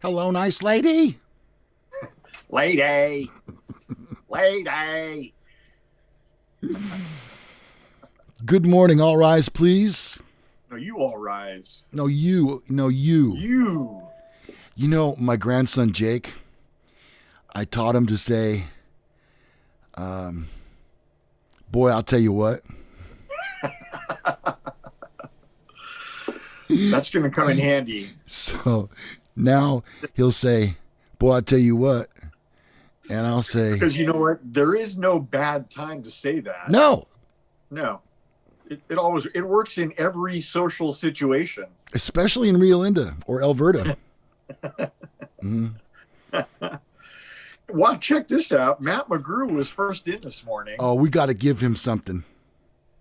Hello, nice lady. Lady, lady. Good morning. All rise, please. No, you all rise. No, you. No, you. You. You know, my grandson Jake, I taught him to say, boy, I'll tell you what. That's going to come in handy. So now he'll say, boy, I'll tell you what. And I'll say, Because you know what? There is no bad time to say that. no, No. It works in every social situation. especially in Rio Linda or Alberta. Mhm. Wow, check this out. Matt McGrew was first in this morning. Oh, we got to give him something.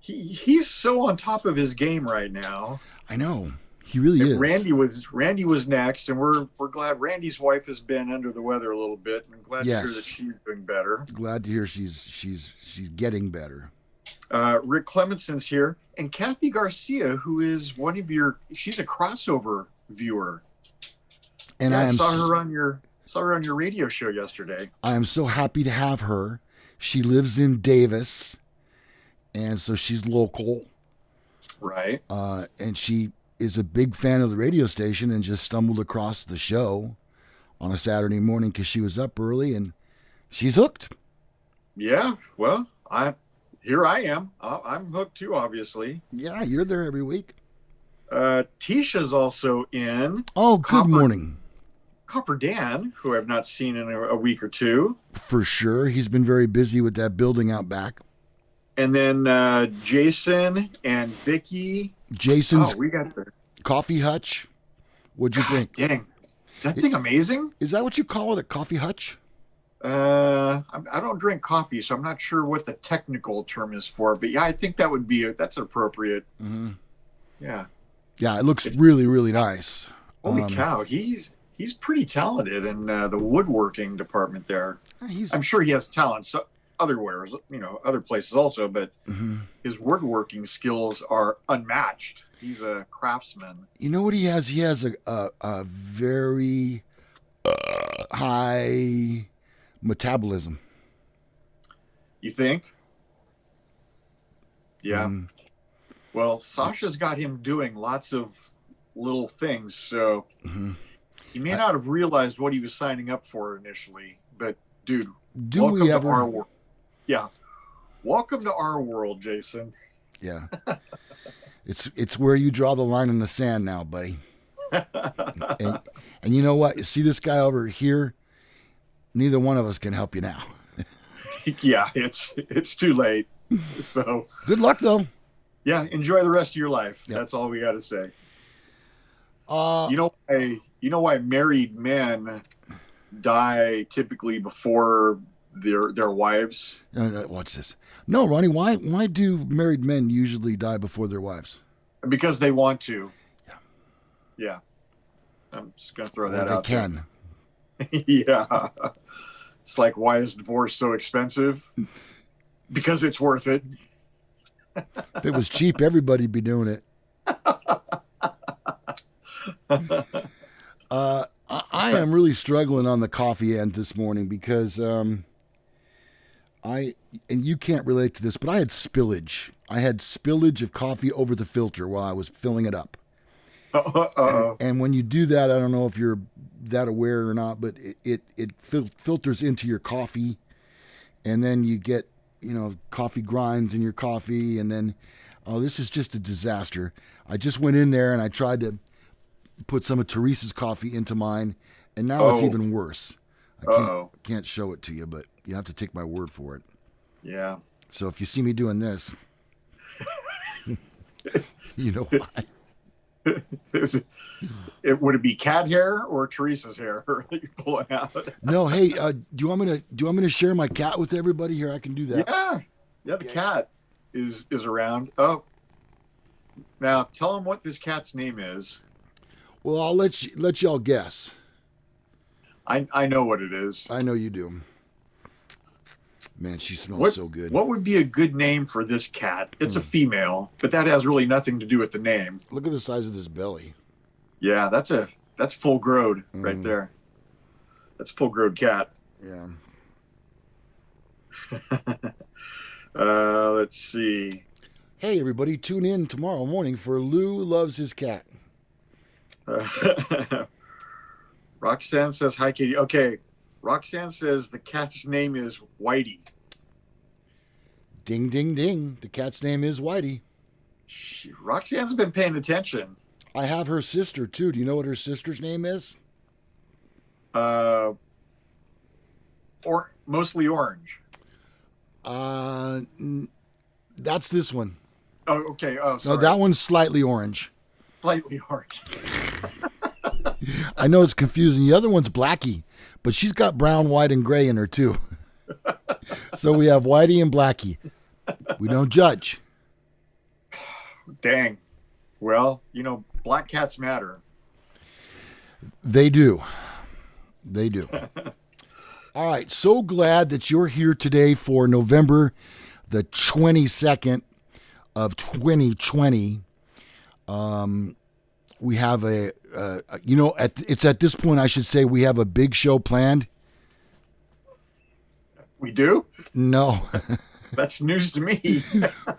He's so on top of his game right now. I know. He really is. Randy was next, and we're glad. Randy's wife has been under the weather a little bit, and glad to hear that she's doing better. Glad to hear she's getting better. Rick Clemenson's here, and Kathy Garcia, who is she's a crossover viewer. And I saw her on your radio show yesterday. I am so happy to have her. She lives in Davis, and so she's local. Right. And she is a big fan of the radio station and just stumbled across the show on a Saturday morning because she was up early and she's hooked. Yeah. Well, here I am. I'm hooked too, obviously. Yeah, you're there every week. Tisha's also in. Oh, good morning. Copper Dan, who I've not seen in a week or two. For sure. He's been very busy with that building out back. And then Jason and Vicky. Jason's we got the coffee hutch. What'd you think? Dang. Is that thing amazing? Is that what you call it, a coffee hutch? I don't drink coffee, so I'm not sure what the technical term is for. But yeah, I think that's appropriate. Mm-hmm. Yeah. Yeah, it looks really, really nice. Holy cow. He's pretty talented in the woodworking department there. I'm sure he has talent other places also, but his woodworking skills are unmatched. He's a craftsman. You know what he has? He has a very high metabolism. You think? Yeah. Well, Sasha's got him doing lots of little things, so he may not have realized what he was signing up for initially. But dude, welcome to our world. Yeah, welcome to our world, Jason. Yeah, it's where you draw the line in the sand now, buddy. and you know what? You see this guy over here? Neither one of us can help you now. Yeah, it's too late. So good luck, though. Yeah, enjoy the rest of your life. Yep. That's all we got to say. You know why married men die typically before their wives? Watch this. No, Ronnie, why do married men usually die before their wives? Because they want to. Yeah. I'm just gonna throw that out. They can. Yeah. It's like, why is divorce so expensive? Because it's worth it. If it was cheap, everybody'd be doing it. I am really struggling on the coffee end this morning because and you can't relate to this, but I had spillage. I had spillage of coffee over the filter while I was filling it up. And when you do that, I don't know if you're that aware or not, but it filters into your coffee, and then you get coffee grinds in your coffee, and then this is just a disaster. I just went in there and I tried to put some of Teresa's coffee into mine, and now it's even worse. I can't show it to you, but you have to take my word for it. Yeah. So if you see me doing this, you know why. Would it be cat hair or Teresa's hair that you're pulling out? No, hey, do you want me to share my cat with everybody here? I can do that. Yeah. The cat is around. Oh, now tell them what this cat's name is. Well, I'll let y'all guess. I know what it is. I know you do. Man, she smells so good. What would be a good name for this cat? It's a female, but that has really nothing to do with the name. Look at the size of this belly. Yeah, that's a That's full growed right there. That's a full growed cat. Yeah. Let's see. Hey, everybody, tune in tomorrow morning for Lou Loves His Cat. Roxanne says, hi, Katie. Okay. Roxanne says the cat's name is Whitey. Ding, ding, ding. The cat's name is Whitey. Roxanne's been paying attention. I have her sister, too. Do you know what her sister's name is? Or mostly orange. That's this one. Oh, okay. Oh, sorry. No, that one's slightly orange. Slightly orange. I know it's confusing. The other one's Blackie, but she's got brown, white, and gray in her, too. So we have Whitey and Blackie. We don't judge. Dang. Well, black cats matter. They do. They do. All right. So glad that you're here today for November the 22nd of 2020. We have it's at this point I should say we have a big show planned. We do? No. That's news to me.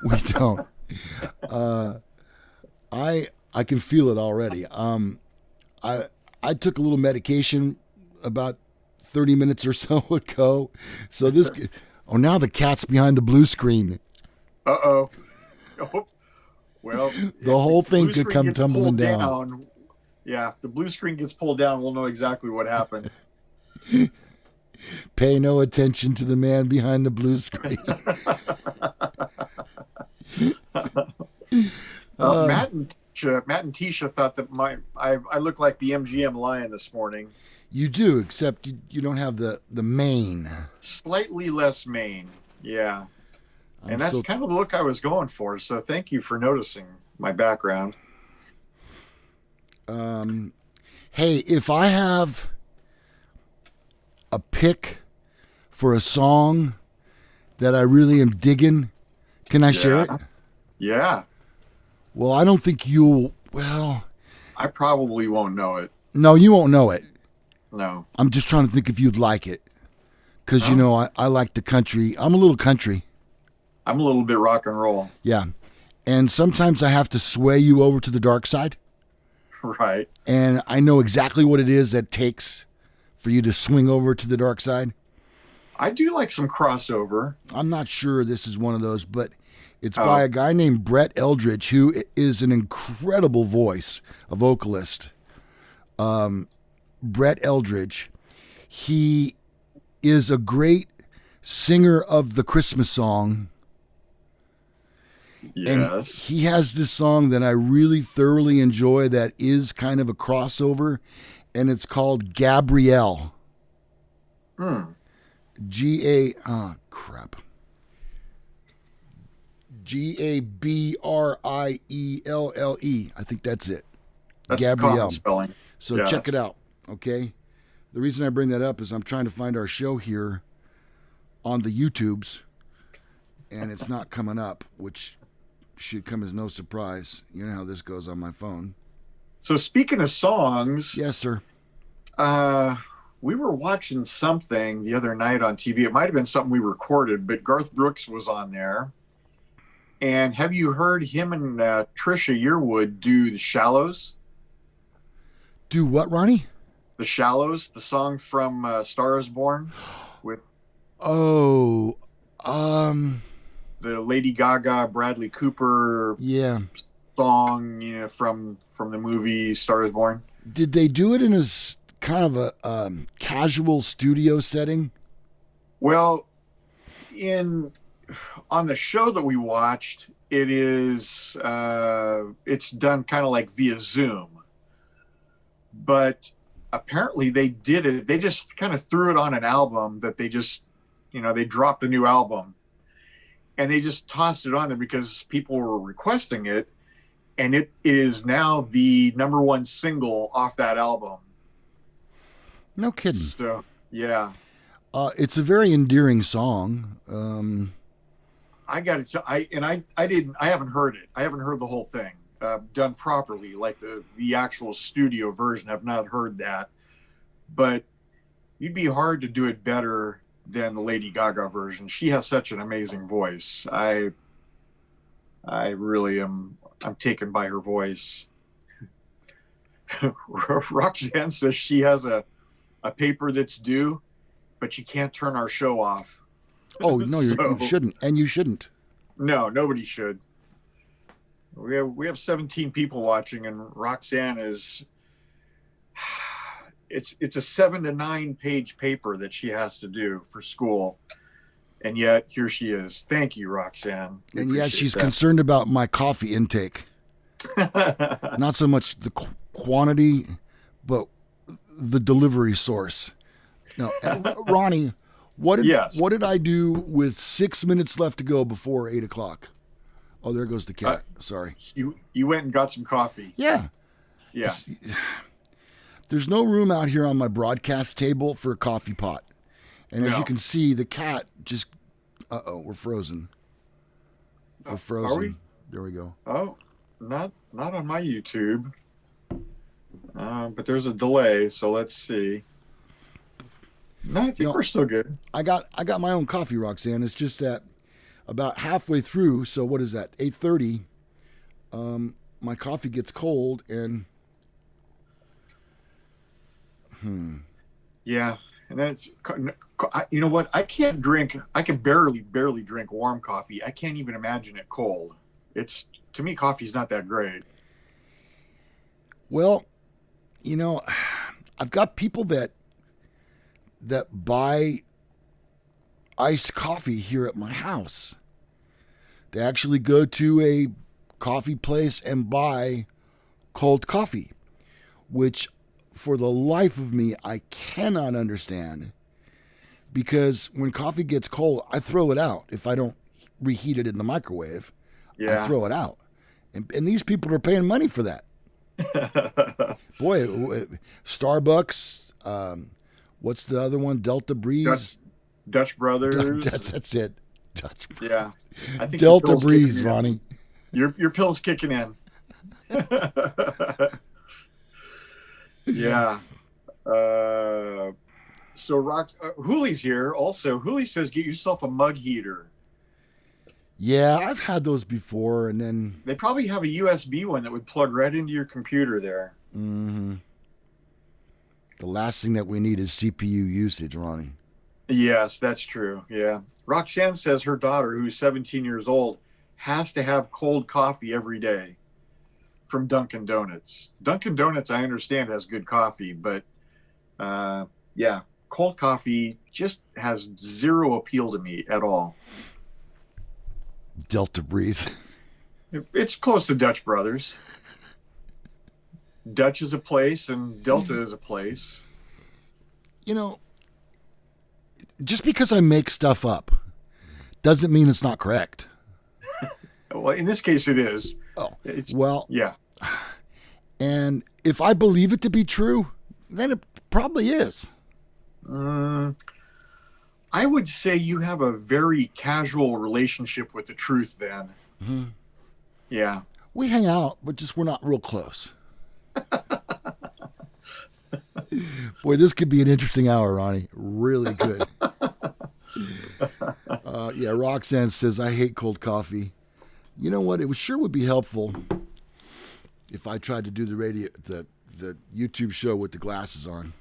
We don't. I can feel it already. I took a little medication about 30 minutes or so ago. So now the cat's behind the blue screen. Uh-oh. Oh. Well, the whole thing could come tumbling down. Yeah, if the blue screen gets pulled down, we'll know exactly what happened. Pay no attention to the man behind the blue screen. Matt and Tisha thought that I look like the MGM lion this morning. You do, except you don't have the mane. Slightly less mane, yeah. And that's kind of the look I was going for. So thank you for noticing my background. Hey, if I have a pick for a song that I really am digging, can I share it? Yeah. Well, I don't think you'll. Well, I probably won't know it. No, you won't know it. No. I'm just trying to think if you'd like it. Because, I like the country. I'm a little country. I'm a little bit rock and roll. Yeah. And sometimes I have to sway you over to the dark side. Right. And I know exactly what it is that takes for you to swing over to the dark side. I do like some crossover. I'm not sure this is one of those, but it's by a guy named Brett Eldridge, who is an incredible voice, a vocalist. Brett Eldridge. He is a great singer of the Christmas song. Yes. And he has this song that I really thoroughly enjoy that is kind of a crossover, and it's called Gabrielle. Gabrielle. I think that's it. That's Gabrielle. Common spelling. So check it out, okay? The reason I bring that up is I'm trying to find our show here on the YouTubes, and it's not coming up, which should come as no surprise. You know how this goes on my phone. So speaking of songs. Yes, sir. We were watching something the other night on TV. It might have been something we recorded, but Garth Brooks was on there. And have you heard him and Trisha Yearwood do The Shallows? Do what, Ronnie? The Shallows, the song from Star Is Born. With the Lady Gaga, Bradley Cooper song, from the movie Star Is Born. Did they do it in a kind of a casual studio setting? Well, on the show that we watched, it is it's done kind of like via Zoom. But apparently they did it. They just kind of threw it on an album that they just, they dropped a new album. And they just tossed it on there because people were requesting it. And it is now the #1 single off that album. No kidding. So, yeah. It's a very endearing song. I got it. I haven't heard it. I haven't heard the whole thing. done properly, like the actual studio version. I've not heard that, but you'd be hard to do it better than the Lady Gaga version. She has such an amazing voice. I really am. I'm taken by her voice. Roxanne says she has a paper that's due, but you can't turn our show off. Oh no, you shouldn't, and you shouldn't. No, nobody should. We have 17 people watching, and Roxanne is. It's a 7 to 9 page paper that she has to do for school, and yet here she is. Thank you, Roxanne. And yet she's concerned about my coffee intake. Not so much the quantity, but the delivery source. Now, Ronnie, what did I do with 6 minutes left to go before 8 o'clock? Oh, there goes the cat. Sorry. You went and got some coffee. Yeah. Yeah. There's no room out here on my broadcast table for a coffee pot. And as you can see, the cat just... Uh-oh, we're frozen. We're frozen. Are we? There we go. Oh, not on my YouTube. But there's a delay, so let's see. No, I think we're still good. I got my own coffee, Roxanne. It's just that about halfway through, so what is that, 8:30, my coffee gets cold and... Yeah, and then you know what? I can barely drink warm coffee. I can't even imagine it cold. To me, coffee's not that great. Well, I've got people that buy iced coffee here at my house. They actually go to a coffee place and buy cold coffee, which for the life of me, I cannot understand, because when coffee gets cold, I throw it out. If I don't reheat it in the microwave, I throw it out. And these people are paying money for that. Boy, Starbucks, what's the other one? Delta Breeze? Dutch Brothers. That's it. Dutch Brothers. Yeah. I think Delta Breeze, Ronnie. Your pill's kicking in. Yeah. So Hoolie's here also. Hoolie says get yourself a mug heater. Yeah, I've had those before, and then... They probably have a USB one that would plug right into your computer there. Mm-hmm. The last thing that we need is CPU usage, Ronnie. Yes, that's true. Yeah. Roxanne says her daughter, who's 17 years old, has to have cold coffee every day from Dunkin' Donuts. Dunkin' Donuts, I understand, has good coffee, but yeah, cold coffee just has zero appeal to me at all. Delta Breeze. It's close to Dutch Brothers. Dutch is a place and Delta is a place. Just because I make stuff up doesn't mean it's not correct. Well, in this case, it is. Yeah. And if I believe it to be true, then it probably is. I would say you have a very casual relationship with the truth then. Mm-hmm. Yeah. We hang out, but we're not real close. Boy, this could be an interesting hour, Ronnie. Really good. Yeah, Roxanne says, I hate cold coffee. You know what? It sure would be helpful if I tried to do the YouTube show with the glasses on.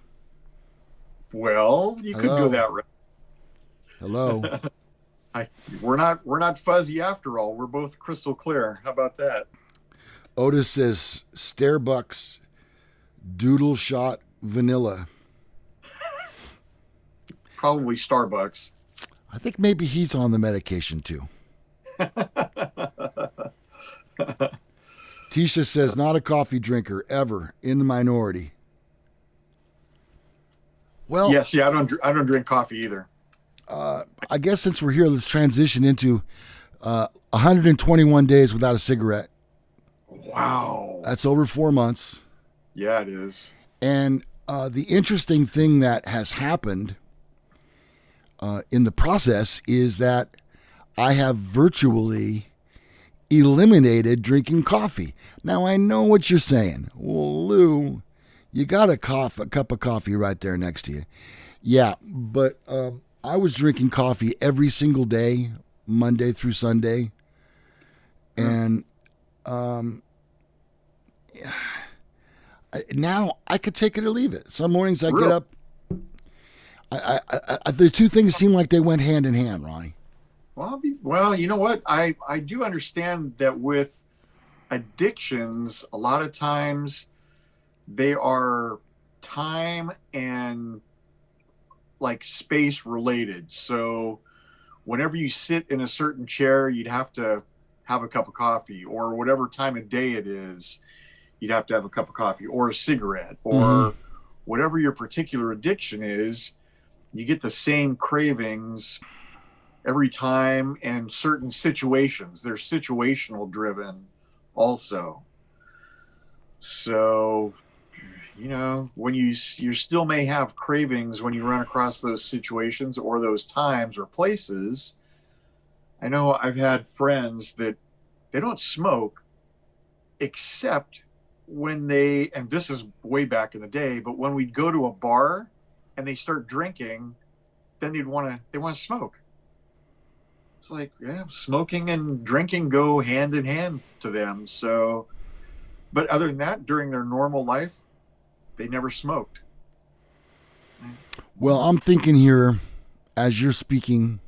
Well, you could go that route. Hello. We're not fuzzy after all. We're both crystal clear. How about that? Otis says Starbucks Doodle Shot Vanilla. Probably Starbucks. I think maybe he's on the medication too. Tisha says not a coffee drinker ever, in the minority. Well, yes, yeah, I don't drink coffee either. I guess since we're here, let's transition into 121 days without a cigarette. Wow. That's over 4 months. Yeah, it is. And the interesting thing that has happened in the process is that I have virtually eliminated drinking coffee. Now, I know what you're saying. Well, Lou, you got a cup of coffee right there next to you. Yeah, but I was drinking coffee every single day, Monday through Sunday. And now I could take it or leave it. Some mornings I get up. The two things seem like they went hand in hand, Ronnie. Well, you know what? I do understand that with addictions, a lot of times they are time and like space related. So whenever you sit in a certain chair, you'd have to have a cup of coffee, or whatever time of day it is, you'd have to have a cup of coffee or a cigarette, or whatever your particular addiction is. You get the same cravings every time, and certain situations. They're situational driven also. So, you know, when you still may have cravings when you run across those situations or those times or places. I know I've had friends that they don't smoke except when they, and this is way back in the day, but when we'd go to a bar and they start drinking, then they want to smoke. It's like, yeah, smoking and drinking go hand in hand to them. So, but other than that, during their normal life, they never smoked. Well, I'm thinking here, as you're speaking,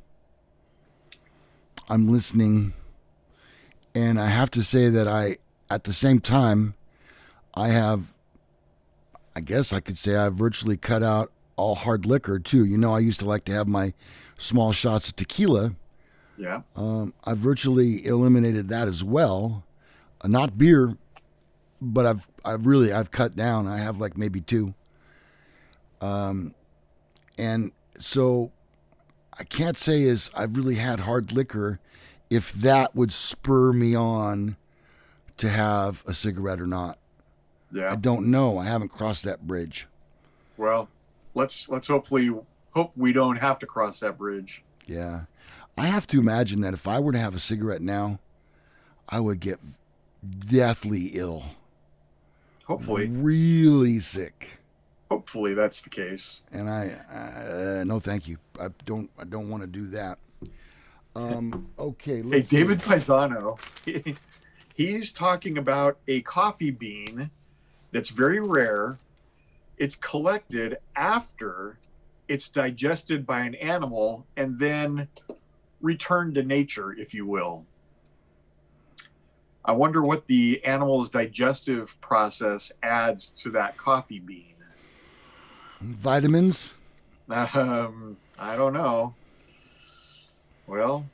I'm listening, and I have to say that at the same time, I guess I could say I've virtually cut out all hard liquor too. You know, I used to like to have my small shots of tequila. Yeah. I've virtually eliminated that as well. Not beer, but I've cut down. I have like maybe 2. And so I can't say as I've really had hard liquor if that would spur me on to have a cigarette or not. Yeah. I don't know. I haven't crossed that bridge. Well, let's hope we don't have to cross that bridge. Yeah. I have to imagine that if I were to have a cigarette now, I would get deathly ill. Hopefully. Really sick. Hopefully that's the case. And I no, thank you. I don't want to do that. Okay. Hey, David Paisano, he's talking about a coffee bean that's very rare. It's collected after it's digested by an animal and then returned to nature, if you will. I wonder what the animal's digestive process adds to that coffee bean. Vitamins? I don't know. Well,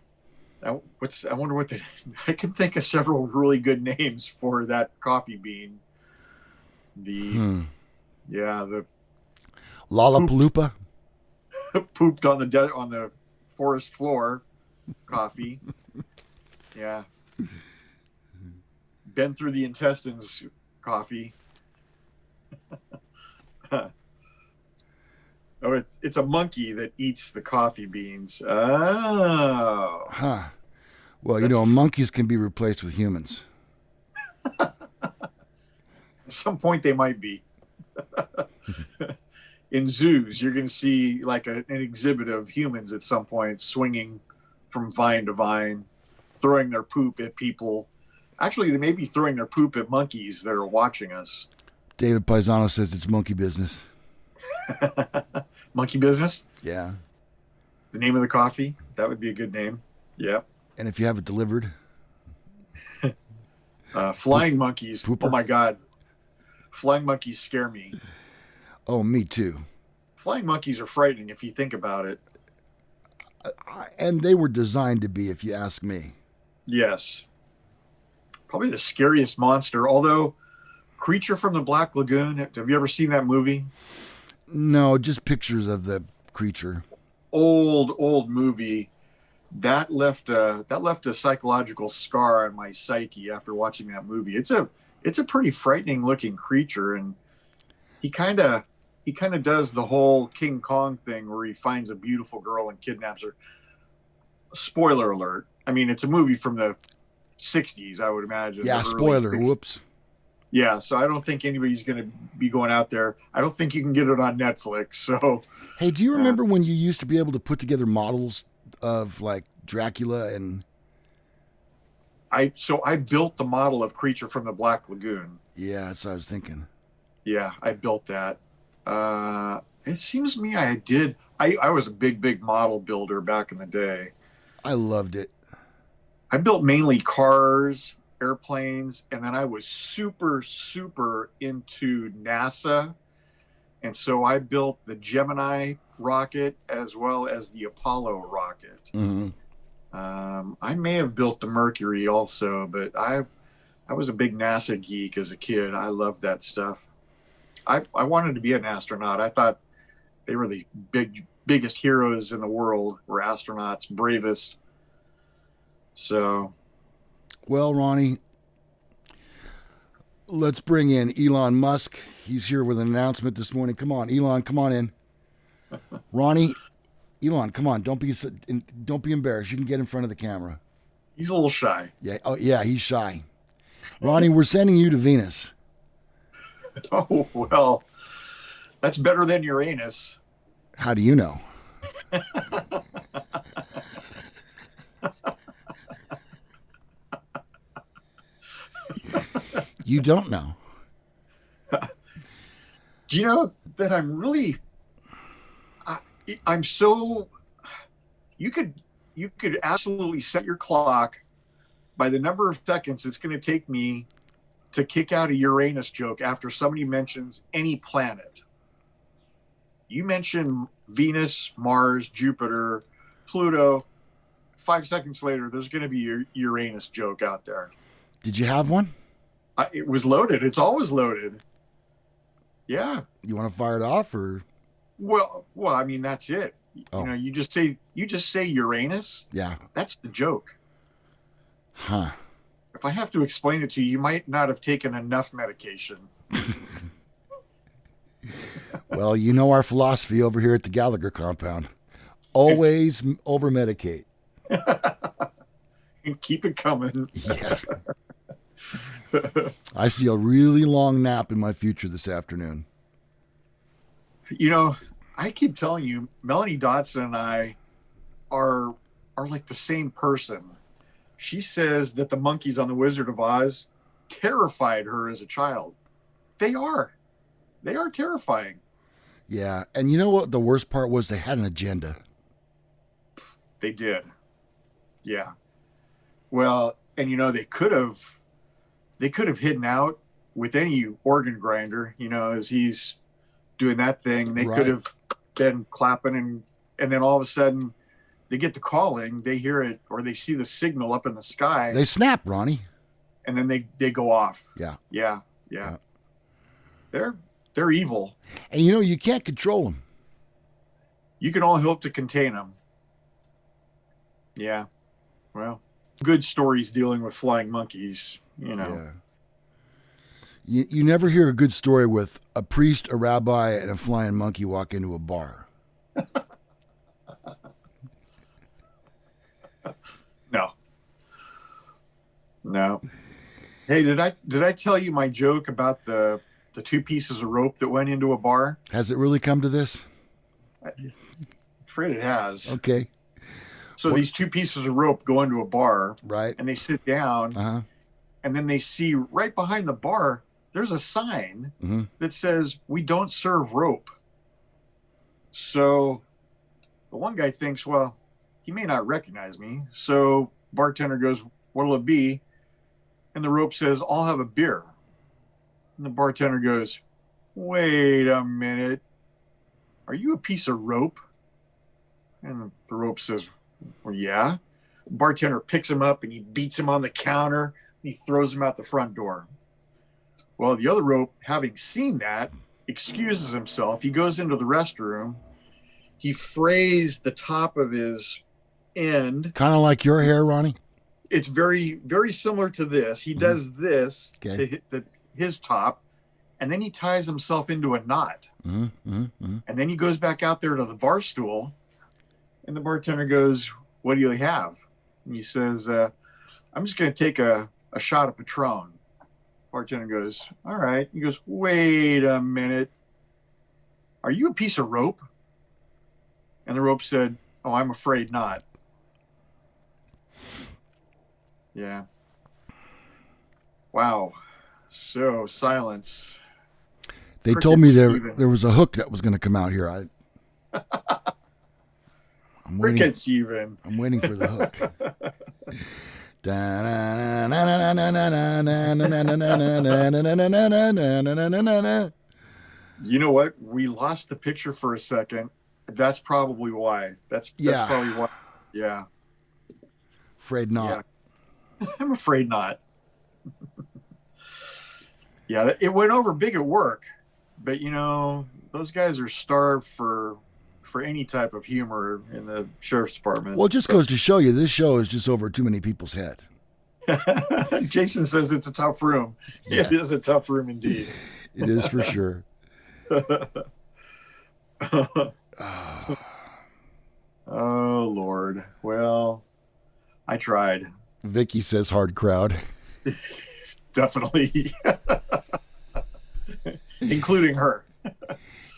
I wonder what I can think of several really good names for that coffee bean. The Lollapalooza? Pooped on the forest floor coffee. Yeah. Been through the intestines coffee. Oh, it's a monkey that eats the coffee beans. Oh. Huh. Well, you know, monkeys can be replaced with humans. At some point they might be. In zoos, you're going to see like an exhibit of humans at some point swinging from vine to vine, throwing their poop at people. Actually, they may be throwing their poop at monkeys that are watching us. David Paisano says it's monkey business. Monkey business? Yeah. The name of the coffee? That would be a good name. Yeah. And if you have it delivered? Flying monkeys. Pooper. Oh, my God. Flying monkeys scare me. Oh, me too. Flying monkeys are frightening if you think about it. And they were designed to be, if you ask me. Yes. Probably the scariest monster, although Creature from the Black Lagoon, have you ever seen that movie? No, just pictures of the creature. Old movie. That left a psychological scar on my psyche after watching that movie. It's a pretty frightening looking creature, and he kind of does the whole King Kong thing where he finds a beautiful girl and kidnaps her. Spoiler alert. I mean, it's a movie from the '60s, I would imagine. Yeah, spoiler. Whoops. Yeah, so I don't think anybody's going to be going out there. I don't think you can get it on Netflix. So, hey, do you remember when you used to be able to put together models of like Dracula and? I built the model of Creature from the Black Lagoon. Yeah, that's what I was thinking. Yeah, I built that. It seems to me I did. I was a big model builder back in the day. I loved it. I built mainly cars, airplanes, and then I was super into NASA. And so I built the Gemini rocket as well as the Apollo rocket. Mm-hmm. I may have built the Mercury also, but I was a big NASA geek as a kid. I loved that stuff. I wanted to be an astronaut. I thought they were the biggest heroes in the world, were astronauts, bravest. So, well, Ronnie, let's bring in Elon Musk. He's here with an announcement this morning. Come on, Elon, come on in. Ronnie, Elon, come on. Don't be embarrassed. You can get in front of the camera. He's a little shy. Yeah. Oh, yeah, he's shy. Ronnie, we're sending you to Venus. Oh, well, that's better than Uranus. How do you know? You don't know. Do you know that I'm so, you could absolutely set your clock by the number of seconds it's going to take me to kick out a Uranus joke after somebody mentions any planet. You mention Venus, Mars, Jupiter, Pluto. 5 seconds later, there's going to be a Uranus joke out there. Did you have one? It was loaded. It's always loaded. Yeah. You want to fire it off, or? Well, I mean, that's it. Oh. You know, you just say Uranus. Yeah. That's the joke. Huh. If I have to explain it to you, you might not have taken enough medication. Well, you know our philosophy over here at the Gallagher compound. Always over-medicate. And keep it coming. Yeah. I see a really long nap in my future this afternoon. You know, I keep telling you, Melanie Dotson and I are like the same person. She says that the monkeys on The Wizard of Oz terrified her as a child. They are terrifying. Yeah. And you know what the worst part was? They had an agenda. They did. Yeah. Well, and you know, they could have hidden out with any organ grinder, you know, as he's doing that thing. They Right. could have been clapping and then all of a sudden they get the calling, they hear it, or they see the signal up in the sky. They snap, Ronnie. And then they go off. Yeah. Yeah. They're evil. And you know, you can't control them. You can all hope to contain them. Yeah. Well, good stories dealing with flying monkeys, you know. Yeah. You never hear a good story with a priest, a rabbi, and a flying monkey walk into a bar. No. Hey, did I tell you my joke about the 2 pieces of rope that went into a bar? Has it really come to this? I'm afraid it has. Okay. So these 2 pieces of rope go into a bar, Right. and they sit down, Uh-huh. and then they see right behind the bar, there's a sign Mm-hmm. that says, "We don't serve rope." So the one guy thinks, well, he may not recognize me. So bartender goes, "What'll it be?" And the rope says, "I'll have a beer." And the bartender goes, "Wait a minute. Are you a piece of rope?" And the rope says, "Well, yeah." The bartender picks him up and he beats him on the counter. And he throws him out the front door. Well, the other rope, having seen that, excuses himself. He goes into the restroom. He frays the top of his end. Kind of like your hair, Ronnie? It's very, very similar to this. He does this Okay. to hit his top, and then he ties himself into a knot. Mm-hmm. And then he goes back out there to the bar stool, and the bartender goes, "What do you have?" And he says, I'm just going to take a shot of Patron. Bartender goes, all right. He goes, wait a minute. Are you a piece of rope? And the rope said, oh, I'm afraid not. Yeah. Wow. So silence. They told me there was a hook that was going to come out here. I'm waiting. Crickets even. I'm waiting for the hook. You know what? We lost the picture for a second. That's probably why. That's probably why. Yeah. Afraid not. Yeah. I'm afraid not. Yeah, it went over big at work, but those guys are starved for any type of humor in the sheriff's department. Well, it just goes to show you this show is just over too many people's head. Jason says it's a tough room. Yeah. It is a tough room indeed. It is for sure. Oh, Lord. Well, I tried. Vicky says hard crowd. Definitely. Including her.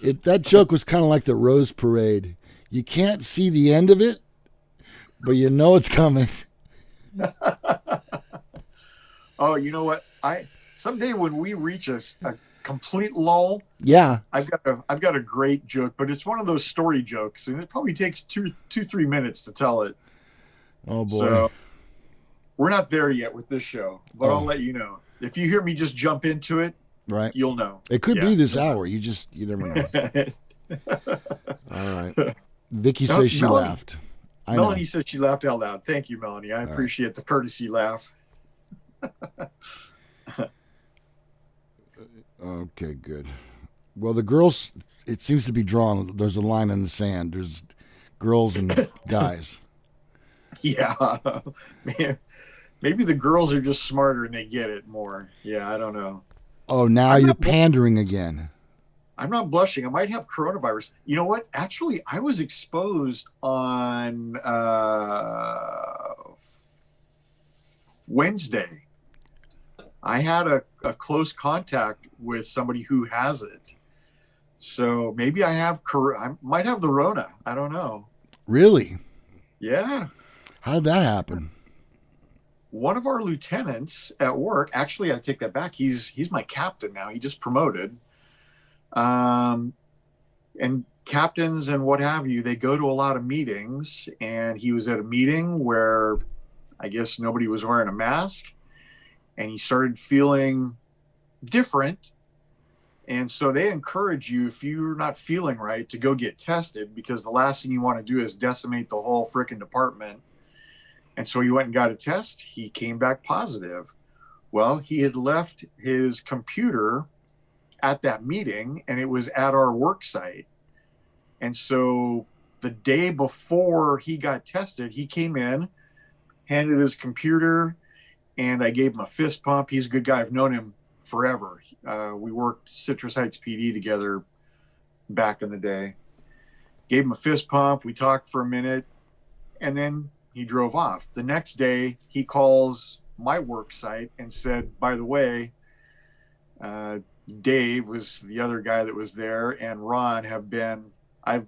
That joke was kind of like the Rose Parade. You can't see the end of it, but you know it's coming. Oh, you know what? Someday when we reach a complete lull, yeah, I've got a great joke, but it's one of those story jokes, and it probably takes 2-3 minutes to tell it. Oh boy. So we're not there yet with this show, but I'll let you know. If you hear me just jump into it, right, you'll know. It could be this hour. You never know. All right. Vicky says she laughed. Melanie said she laughed out loud. Thank you, Melanie. I appreciate the courtesy laugh. Okay, good. Well, the girls, it seems to be drawn. There's a line in the sand. There's girls and guys. Yeah. Man, maybe the girls are just smarter and they get it more. Yeah, I don't know. Oh, now you're pandering again. I'm not blushing. I might have coronavirus. You know what? Actually, I was exposed on Wednesday. I had a close contact with somebody who has it. So maybe I might have the Rona. I don't know. Really? Yeah. How did that happen? One of our lieutenants at work, actually, I take that back. He's my captain now. He just promoted. And captains and what have you, they go to a lot of meetings, and he was at a meeting where I guess nobody was wearing a mask, and he started feeling different. And so they encourage you, if you're not feeling right, to go get tested, because the last thing you want to do is decimate the whole freaking department. And so he went and got a test. He came back positive. Well, he had left his computer at that meeting, and it was at our work site. And so the day before he got tested, he came in, handed his computer, and I gave him a fist pump. He's a good guy. I've known him forever. We worked Citrus Heights PD together back in the day. Gave him a fist pump. We talked for a minute, and then he drove off. The next day, he calls my work site and said, by the way, Dave was the other guy that was there, and Ron I've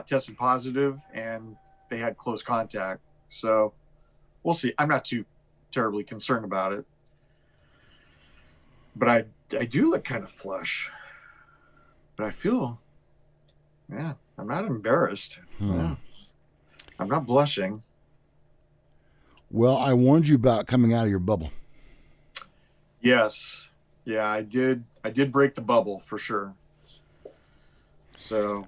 tested positive, and they had close contact. So we'll see. I'm not too terribly concerned about it, but I do look kind of flush, but I feel, I'm not embarrassed. Yeah. I'm not blushing. Well, I warned you about coming out of your bubble. Yes. Yeah, I did break the bubble for sure. So,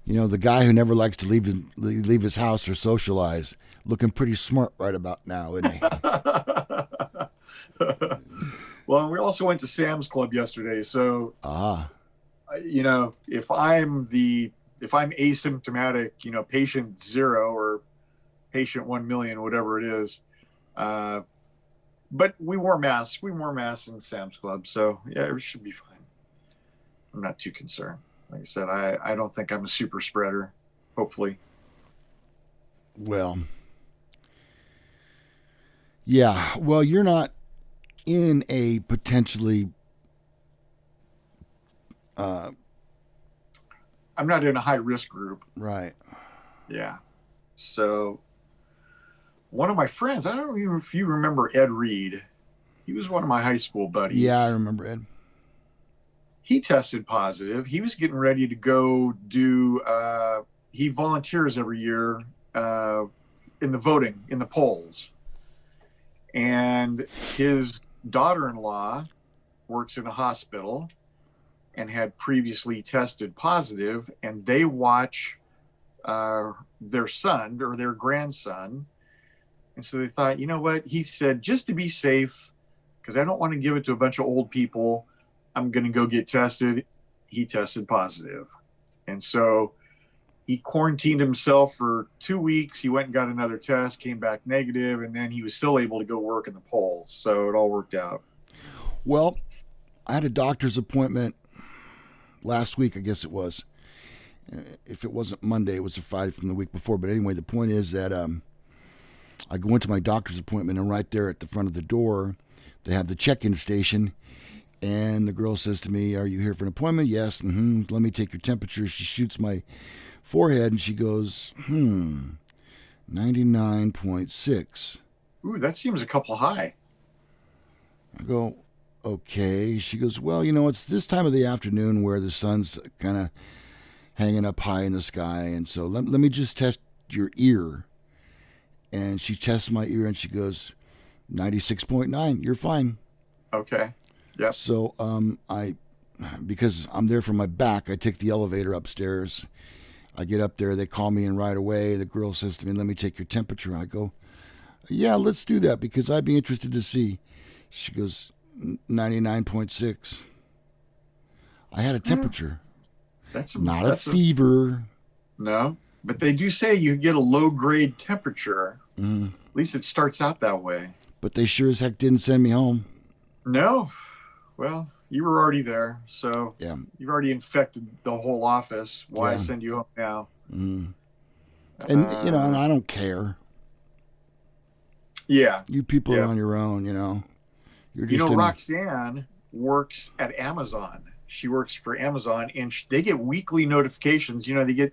the guy who never likes to leave his house or socialize, looking pretty smart right about now, isn't he? Well, we also went to Sam's Club yesterday. So, if I'm asymptomatic, patient 0 or patient 1 million, whatever it is, but we wore masks. We wore masks in Sam's Club, so yeah, it should be fine. I'm not too concerned. Like I said, I don't think I'm a super spreader. Hopefully. Well, Yeah. Well, you're not in a potentially. I'm not in a high risk group. Right. Yeah. So one of my friends, I don't know if you remember Ed Reed. He was one of my high school buddies. Yeah, I remember Ed. He tested positive. He was getting ready to go do. He volunteers every year in the voting in the polls, and his daughter-in-law works in a hospital and had previously tested positive, and they watch their son or their grandson. And so they thought, you know what? He said, just to be safe, because I don't want to give it to a bunch of old people, I'm going to go get tested. He tested positive. And so he quarantined himself for 2 weeks. He went and got another test, came back negative, and then he was still able to go work in the polls. So it all worked out. Well, I had a doctor's appointment last week, I guess it was. If it wasn't Monday, it was a Friday from the week before. But anyway, the point is that I go into my doctor's appointment, and right there at the front of the door, they have the check-in station. And the girl says to me, "Are you here for an appointment?" "Yes." "Let me take your temperature." She shoots my forehead, and she goes, 99.6. Ooh, that seems a couple high. I go, okay. She goes, well, it's this time of the afternoon where the sun's kind of hanging up high in the sky. And so let me just test your ear. And she tests my ear and she goes, 96.9. You're fine. Okay. Yep. So because I'm there for my back, I take the elevator upstairs. I get up there. They call me in right away. The girl says to me, "Let me take your temperature." I go, "Yeah, let's do that because I'd be interested to see." She goes, 99.6. I had a temperature. That's a fever. No, but they do say you get a low-grade temperature. Mm. At least it starts out that way. But they sure as heck didn't send me home. No. Well, you were already there, so yeah. You've already infected the whole office. Why send you home now? Mm. And, and I don't care. Yeah. You people are on your own, You're just Roxanne works at Amazon. She works for Amazon, and they get weekly notifications. You get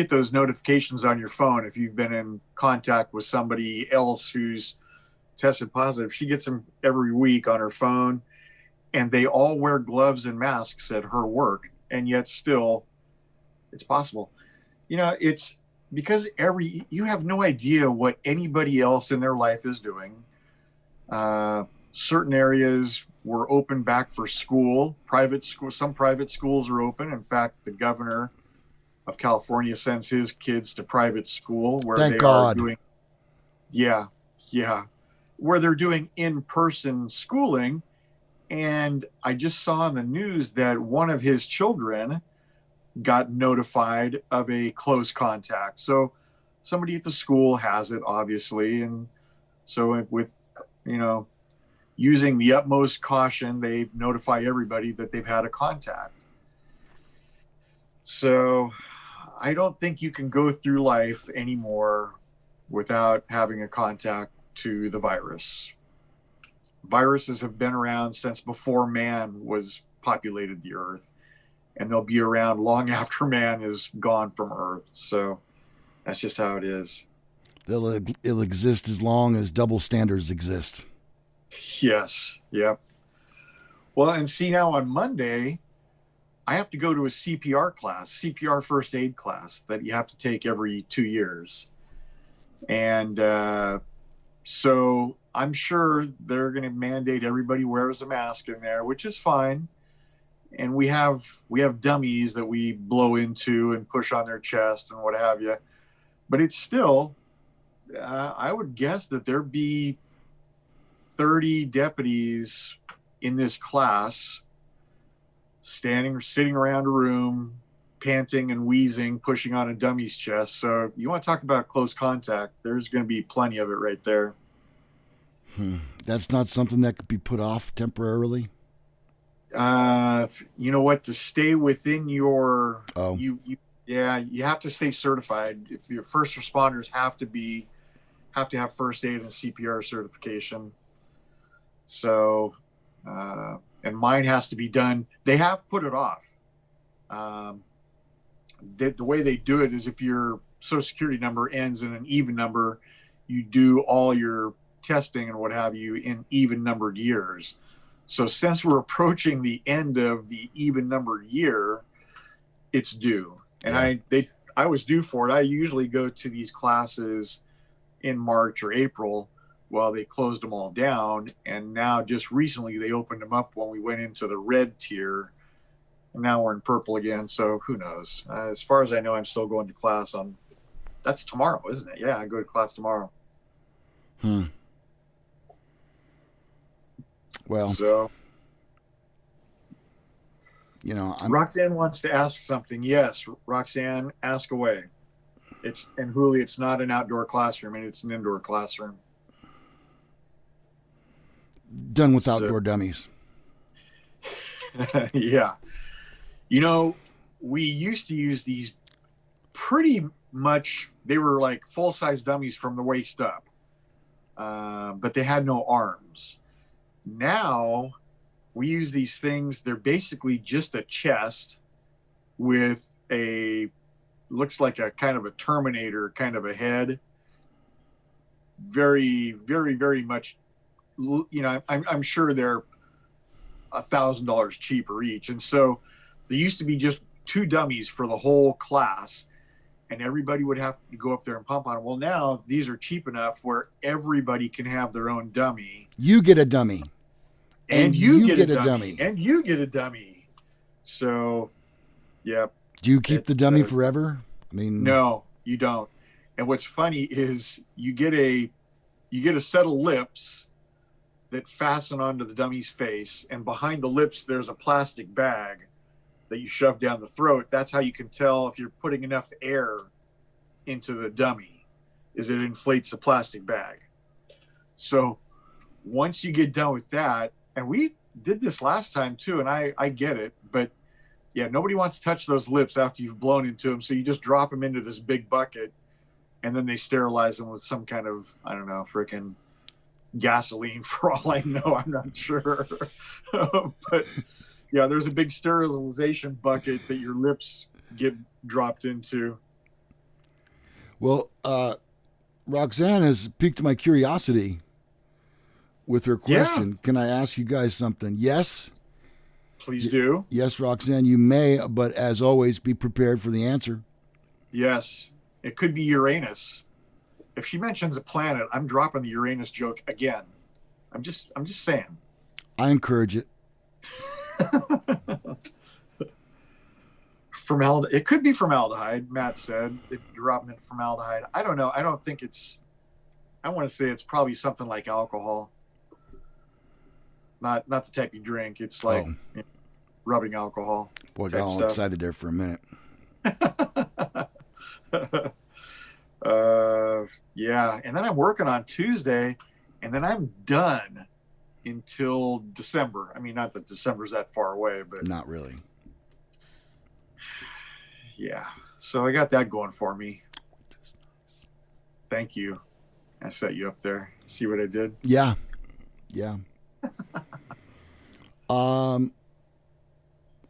those notifications on your phone if you've been in contact with somebody else who's tested positive. She gets them every week on her phone, and they all wear gloves and masks at her work, and yet still it's possible. It's because you have no idea what anybody else in their life is doing. Certain areas were open back for school. Some private schools are open. In fact, the governor of California sends his kids to private school where are doing, where they're doing in-person schooling. And I just saw in the news that one of his children got notified of a close contact. So somebody at the school has it, obviously. And so with, using the utmost caution, they notify everybody that they've had a contact. So I don't think you can go through life anymore without having a contact to the virus. Viruses have been around since before man was populated the earth, and they'll be around long after man is gone from earth. So that's just how it is. It'll exist as long as double standards exist. Yes. Yep. Well, and see, now on Monday, I have to go to a CPR first aid class that you have to take every 2 years. And so I'm sure they're going to mandate everybody wears a mask in there, which is fine. And we have dummies that we blow into and push on their chest and what have you. But it's still, I would guess that there'd be 30 deputies in this class sitting around a room, panting and wheezing, pushing on a dummy's chest. So you want to talk about close contact, there's going to be plenty of it right there. That's not something that could be put off temporarily? You know what? To stay within your... you have to stay certified. If your first responders have have to have first aid and CPR certification. So, and mine has to be done. They have put it off. The way they do it is if your social security number ends in an even number, you do all your testing and what have you in even numbered years. So since we're approaching the end of the even numbered year, it's due. And I was due for it. I usually go to these classes in March or April. Well, they closed them all down, and now just recently they opened them up when we went into the red tier, and now we're in purple again. So who knows? As far as I know, I'm still going to class on. That's tomorrow, isn't it? Yeah, I go to class tomorrow. Well, so Roxanne wants to ask something. Yes, Roxanne, ask away. And Huli, it's not an outdoor classroom, and it's an indoor classroom. Done with outdoor dummies. Yeah. We used to use these pretty much, they were like full-size dummies from the waist up, but they had no arms. Now we use these things. They're basically just a chest with looks like a kind of a Terminator kind of a head. Very, very, very much, I'm sure they're $1,000 cheaper each. And so there used to be just 2 dummies for the whole class, and everybody would have to go up there and pump on them. Well, now these are cheap enough where everybody can have their own dummy. You get a dummy. And you get a dummy. And you get a dummy. So, yeah. Do you keep the dummy forever? I mean, no, you don't. And what's funny is you get a set of lips that fasten onto the dummy's face, and behind the lips there's a plastic bag that you shove down the throat. That's how you can tell if you're putting enough air into the dummy, is it inflates the plastic bag. So once you get done with that, and we did this last time too, and I get it, but yeah, nobody wants to touch those lips after you've blown into them. So you just drop them into this big bucket, and then they sterilize them with some kind of, I don't know, freaking gasoline for all I know. I'm not sure. But yeah, there's a big sterilization bucket that your lips get dropped into. Well, Roxanne has piqued my curiosity with her question. Yeah. Can I ask you guys something? Yes? Please do. Yes, Roxanne, you may, but as always, be prepared for the answer. Yes. It could be Uranus. If she mentions a planet, I'm dropping the Uranus joke again. I'm just saying. I encourage it. Formaldehyde. It could be formaldehyde, Matt said. If you're dropping it formaldehyde. I don't know. I don't think it's, I want to say it's probably something like alcohol. Not the type you drink. It's like rubbing alcohol. Boy, got all excited there for a minute. Yeah. And then I'm working on Tuesday, and then I'm done until December. I mean, not that December's that far away, but not really. Yeah. So I got that going for me. Thank you. I set you up there. See what I did? Yeah. Yeah. I'm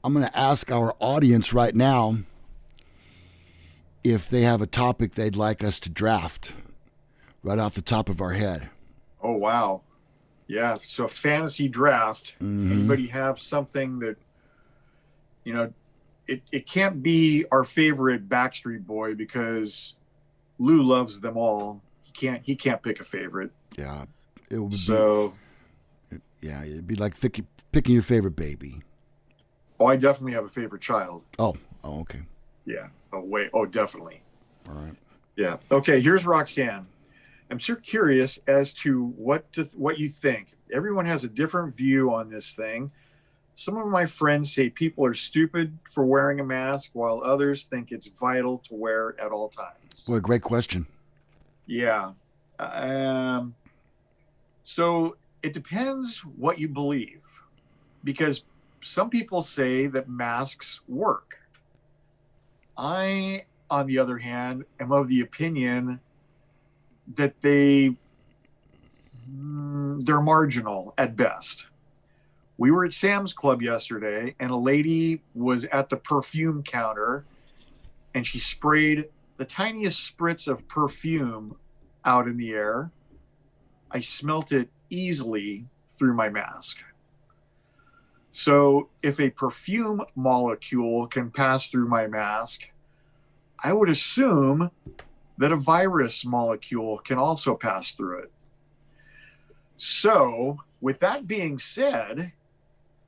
going to ask our audience right now if they have a topic they'd like us to draft right off the top of our head. Oh, wow. Yeah. So fantasy draft. Mm-hmm. Anybody have something that, it can't be our favorite Backstreet Boy because Lou loves them all. He can't pick a favorite. Yeah. It would yeah, it'd be like picking your favorite baby. Oh, I definitely have a favorite child. Oh, okay. Yeah. Oh, wait. Oh, definitely. All right. Yeah. Okay. Here's Roxanne. I'm so curious as to what you think. Everyone has a different view on this thing. Some of my friends say people are stupid for wearing a mask, while others think it's vital to wear at all times. Boy, great question. Yeah. So it depends what you believe, because some people say that masks work. I, on the other hand, am of the opinion that they're marginal at best. We were at Sam's Club yesterday, and a lady was at the perfume counter, and she sprayed the tiniest spritz of perfume out in the air. I smelt it easily through my mask. So if a perfume molecule can pass through my mask, I would assume that a virus molecule can also pass through it. So with that being said,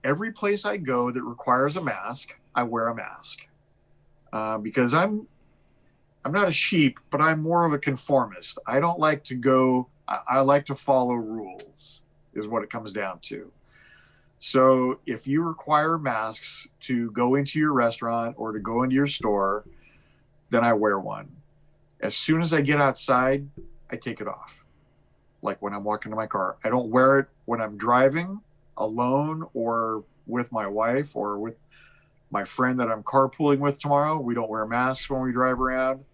every place I go that requires a mask, I wear a mask. Because I'm not a sheep, but I'm more of a conformist. I don't like to go, I like to follow rules, is what it comes down to. So if you require masks to go into your restaurant or to go into your store, then I wear one. As soon as I get outside, I take it off. Like when I'm walking to my car. I don't wear it when I'm driving alone or with my wife or with my friend that I'm carpooling with tomorrow. We don't wear masks when we drive around.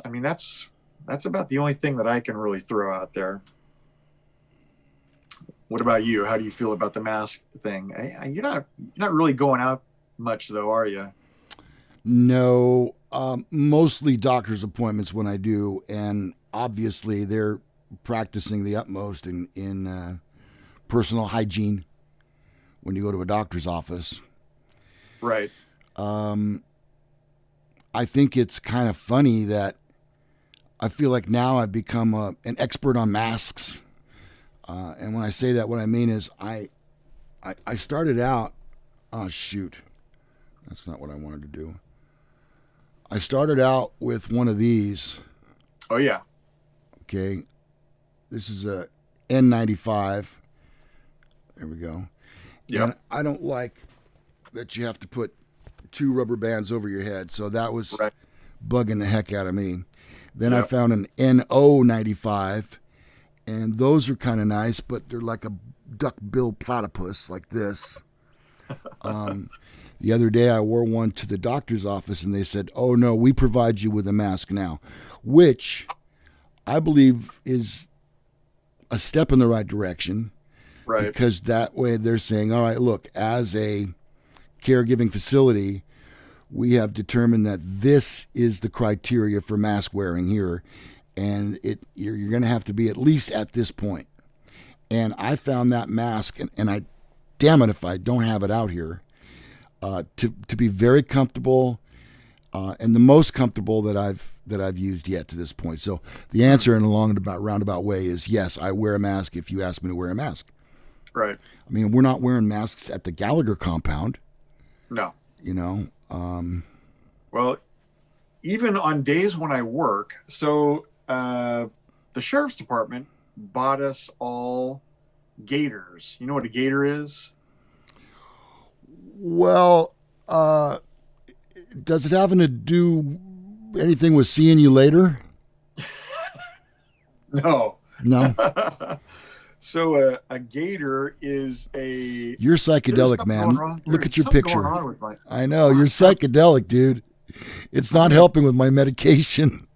I mean, that's about the only thing that I can really throw out there. What about you? How do you feel about the mask thing? You're not really going out much though, are you? No, mostly doctor's appointments when I do, and obviously they're practicing the utmost in personal hygiene when you go to a doctor's office. Right. I think it's kind of funny that I feel like now I've become an expert on masks. And when I say that, what I mean is I started out, oh shoot, that's not what I wanted to do. I started out with one of these. Oh yeah. Okay. This is a N95. There we go. Yeah. I don't like that you have to put 2 rubber bands over your head. So that was right. Bugging the heck out of me. Then I found an NO95. And those are kind of nice, but they're like a duck-bill platypus like this. The other day I wore one to the doctor's office, and they said, oh, no, we provide you with a mask now, which I believe is a step in the right direction. Right. Because that way they're saying, all right, look, as a caregiving facility, we have determined that this is the criteria for mask wearing here. And you're going to have to be at least at this point. And I found that mask, and I, damn it if I don't have it out here, to be very comfortable, and the most comfortable that I've used yet to this point. So the answer in a roundabout way is yes, I wear a mask if you ask me to wear a mask. Right. I mean, we're not wearing masks at the Gallagher compound. No. You know. Well, even on days when I work, so. The sheriff's department bought us all gaiters. You know what a gaiter is? Well, does it have to do anything with seeing you later? No. No. So a gaiter is a. You're psychedelic, man. Look at your picture. I know you're psychedelic, dude. It's not helping with my medication.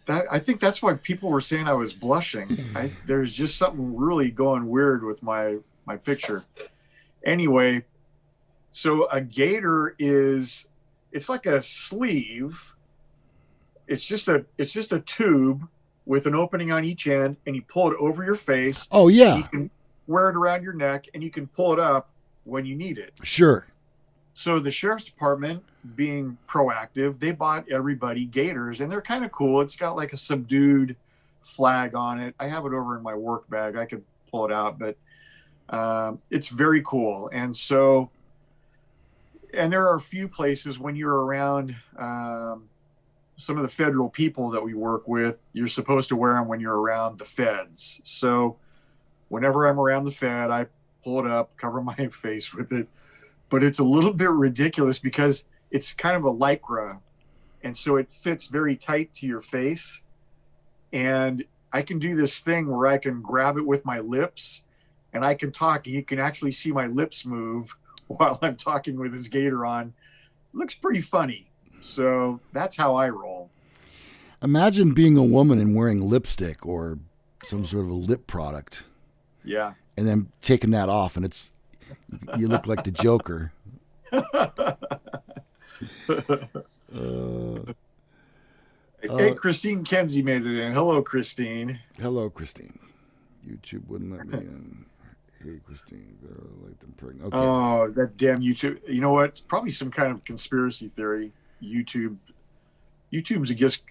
I think that's why people were saying I was blushing. There's just something really going weird with my picture. Anyway, so a gaiter it's like a sleeve. It's just a tube with an opening on each end, and you pull it over your face. Oh yeah. You can wear it around your neck, and you can pull it up when you need it. Sure. So the sheriff's department, being proactive, they bought everybody gaiters, and they're kind of cool. It's got like a subdued flag on it. I have it over in my work bag. I could pull it out, but it's very cool. And so, and there are a few places when you're around some of the federal people that we work with, you're supposed to wear them when you're around the feds. So whenever I'm around the Fed, I pull it up, cover my face with it. But it's a little bit ridiculous because it's kind of a Lycra. And so it fits very tight to your face. And I can do this thing where I can grab it with my lips and I can talk. And you can actually see my lips move while I'm talking with this gaiter on. It looks pretty funny. So that's how I roll. Imagine being a woman and wearing lipstick or some sort of a lip product. Yeah. And then taking that off, and you look like the Joker. Hey, Christine Kenzie made it in. Hello, Christine. Hello, Christine. YouTube wouldn't let me in. Hey, Christine. Like them pregnant. Okay. Oh, that damn YouTube. You know what? It's probably some kind of conspiracy theory. YouTube's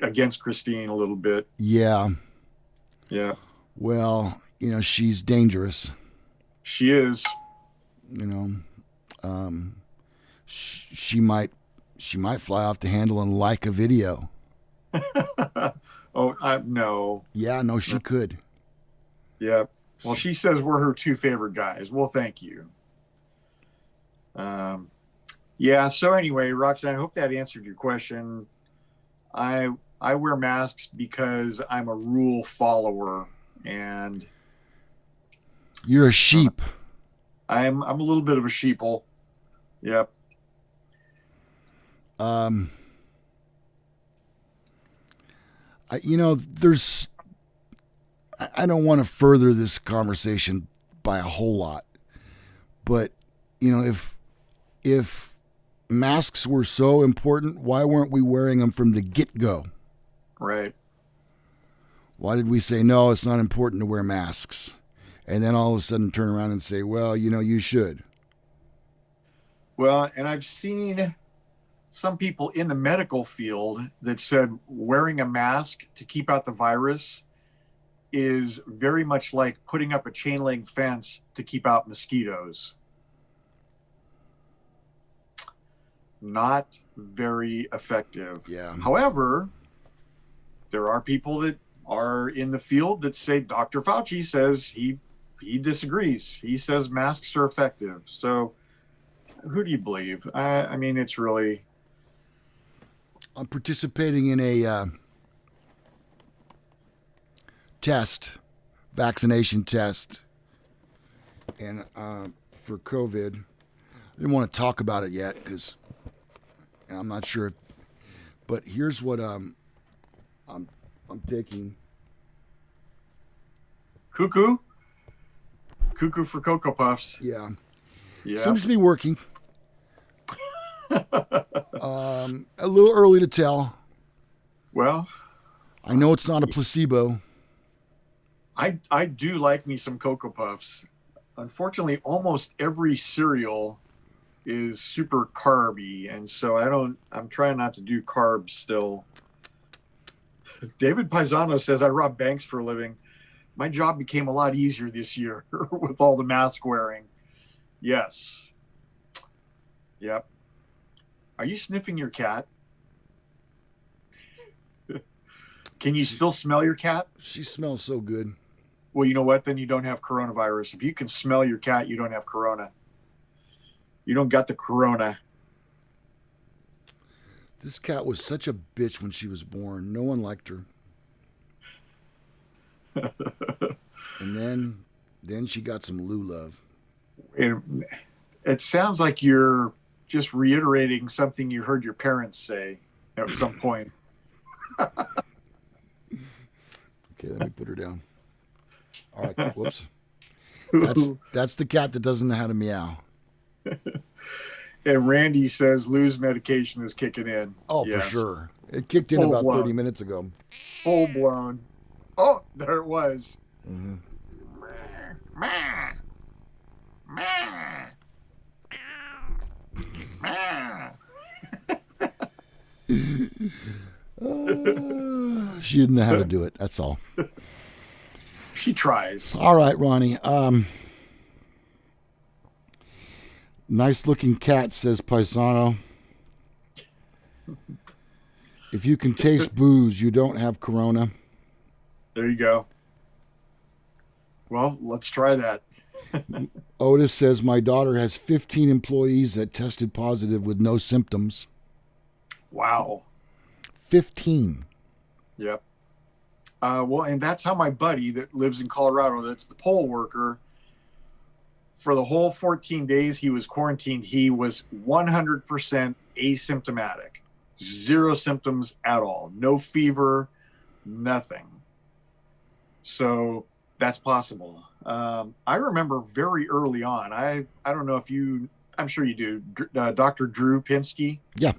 against Christine a little bit. Yeah. Yeah. Well, she's dangerous. She is. She might fly off the handle and like a video. Oh, no. Yeah, no, she could. Yeah. Well, she says we're her two favorite guys. Well, thank you. Yeah. So anyway, Roxanne, I hope that answered your question. I wear masks because I'm a rule follower, and you're a sheep. I'm a little bit of a sheeple. Yep. I don't want to further this conversation by a whole lot, but if masks were so important, why weren't we wearing them from the get-go? Right. Why did we say, no, it's not important to wear masks? And then all of a sudden turn around and say, well, you should. Well, and I've seen some people in the medical field that said wearing a mask to keep out the virus is very much like putting up a chain link fence to keep out mosquitoes. Not very effective. Yeah. However, there are people that are in the field that say Dr. Fauci says he disagrees. He says masks are effective. So who do you believe? I mean, it's really... I'm participating in a vaccination test, and for COVID. I didn't want to talk about it yet because I'm not sure. But here's what I'm taking. Cuckoo for Cocoa Puffs. Yeah. Seems to be working. A little early to tell. Well, I know it's not a placebo. I do like me some Cocoa Puffs. Unfortunately, almost every cereal is super carby, and so I'm trying not to do carbs still. David Paisano says, I rob banks for a living. My job became a lot easier this year with all the mask wearing. Yes. Yep. Are you sniffing your cat? Can you still smell your cat? She smells so good. Well, you know what? Then you don't have coronavirus. If you can smell your cat, you don't have corona. You don't got the corona. This cat was such a bitch when she was born. No one liked her. And then she got some Lou love. It sounds like you're just reiterating something you heard your parents say at some point. Okay, let me put her down. All right, whoops. That's the cat that doesn't know how to meow. And Randy says Lou's medication is kicking in. Oh, yes. For sure. It kicked in about 30 minutes ago. Full blown. Oh, there it was. Mm-hmm. She didn't know how to do it. That's all. She tries. All right, Ronnie. Nice looking cat, says Paisano. If you can taste booze, you don't have corona. There you go. Well, let's try that. Otis says, my daughter has 15 employees that tested positive with no symptoms. Wow. 15. Yep. Well, and that's how my buddy that lives in Colorado, that's the poll worker, for the whole 14 days he was quarantined, he was 100% asymptomatic. 0 symptoms at all. No fever, nothing. So that's possible. I remember very early on. I don't know if I'm sure you do. Dr. Drew Pinsky. Yeah.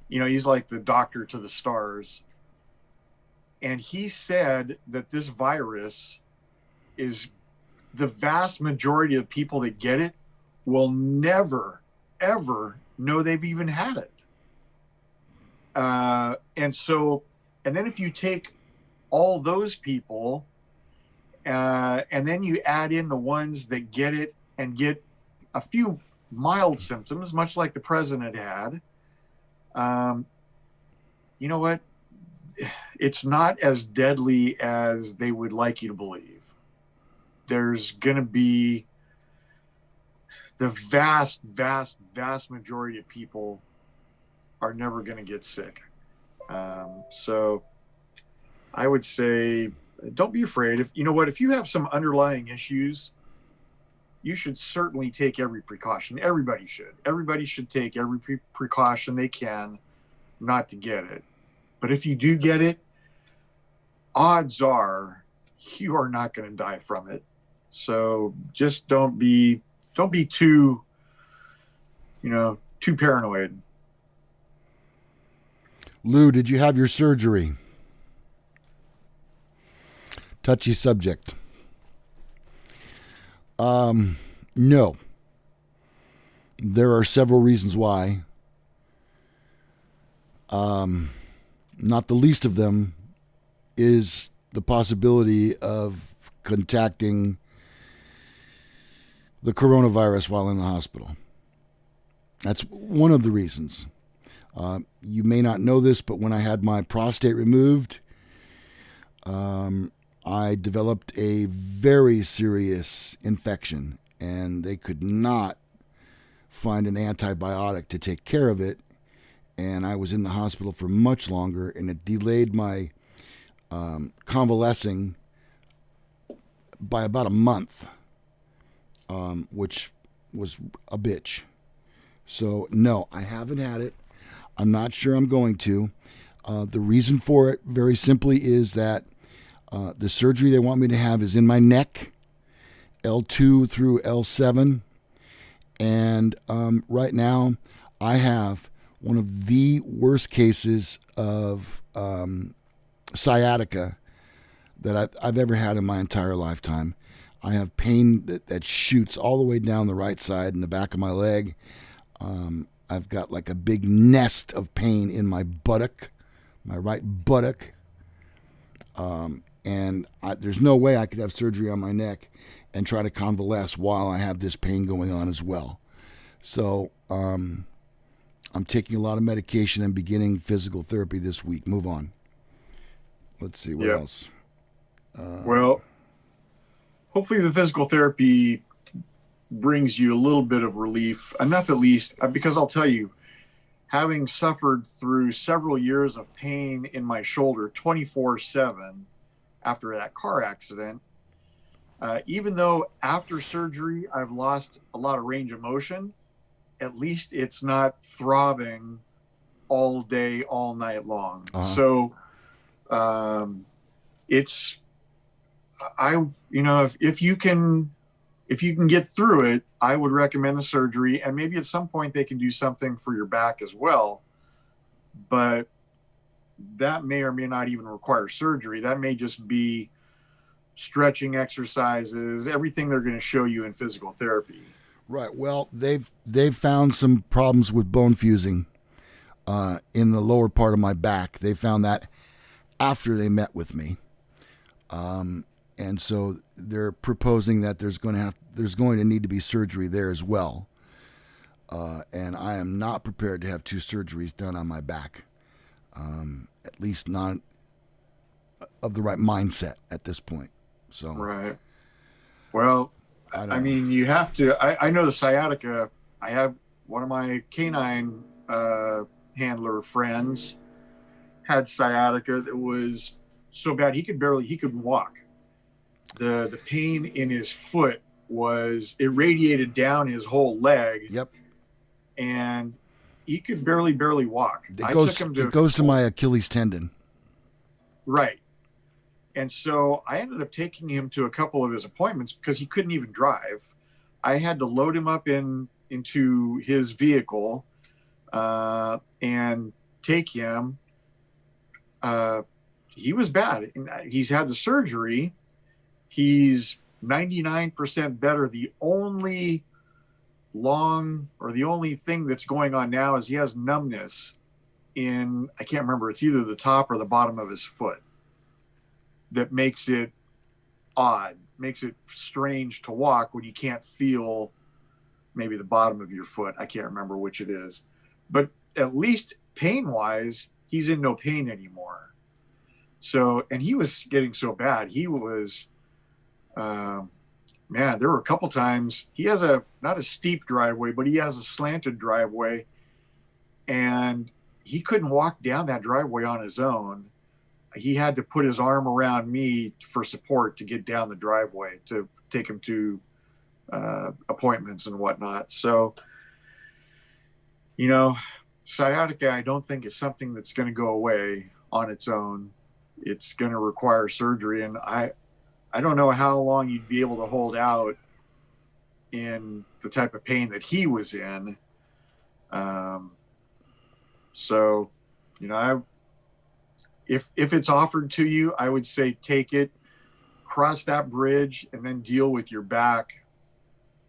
He's like the doctor to the stars. And he said that this virus is the vast majority of people that get it will never, ever know they've even had it. And then if you take all those people, and then you add in the ones that get it and get a few mild symptoms, much like the president had, you know what? It's not as deadly as they would like you to believe. There's going to be the vast, vast, vast majority of people are never going to get sick. So I would say, don't be afraid. If you have some underlying issues, you should certainly take every precaution. Everybody should take every precaution they can not to get it. But if you do get it, odds are you are not going to die from it. So just don't be too paranoid. Lou, did you have your surgery? Touchy subject. No. There are several reasons why. Not the least of them is the possibility of contacting the coronavirus while in the hospital. That's one of the reasons. You may not know this, but when I had my prostate removed, I developed a very serious infection, and they could not find an antibiotic to take care of it. And I was in the hospital for much longer, and it delayed my convalescing by about a month, which was a bitch. So, no, I haven't had it. I'm not sure I'm going to. The reason for it, very simply, is that the surgery they want me to have is in my neck, L2 through L7. And right now, I have one of the worst cases of sciatica that I've ever had in my entire lifetime. I have pain that shoots all the way down the right side and the back of my leg. I've got like a big nest of pain in my buttock, my right buttock. And there's no way I could have surgery on my neck and try to convalesce while I have this pain going on as well. So I'm taking a lot of medication and beginning physical therapy this week. Move on. Let's see, what else? Well, hopefully the physical therapy brings you a little bit of relief, enough at least, because I'll tell you, having suffered through several years of pain in my shoulder 24/7 after that car accident, even though after surgery I've lost a lot of range of motion, at least it's not throbbing all day, all night long. Uh-huh. So if you can get through it, I would recommend the surgery, and maybe at some point they can do something for your back as well. But that may or may not even require surgery. That may just be stretching exercises, everything they're going to show you in physical therapy. Right. Well, they've found some problems with bone fusing in the lower part of my back. They found that after they met with me. And so they're proposing that there's going to need to be surgery there as well. And I am not prepared to have two surgeries done on my back. At least not of the right mindset at this point. So right. Well, I mean, you have to. I know the sciatica. I have one of my canine handler friends had sciatica that was so bad he couldn't walk. The pain in his foot it radiated down his whole leg. Yep. And he could barely walk. It goes to my Achilles tendon. Right. And so I ended up taking him to a couple of his appointments because he couldn't even drive. I had to load him up into his vehicle and take him. He was bad. He's had the surgery. He's 99% better. The only thing that's going on now is he has numbness in, I can't remember, it's either the top or the bottom of his foot that makes it odd, makes it strange to walk when you can't feel maybe the bottom of your foot. I can't remember which it is. But at least pain-wise, he's in no pain anymore. So, and he was getting so bad. He was, man, there were a couple times, he has not a steep driveway, but he has a slanted driveway. And he couldn't walk down that driveway on his own. He had to put his arm around me for support to get down the driveway to take him to appointments and whatnot. So, sciatica, I don't think is something that's going to go away on its own. It's going to require surgery. And I don't know how long you'd be able to hold out in the type of pain that he was in. So, if it's offered to you, I would say take it, cross that bridge, and then deal with your back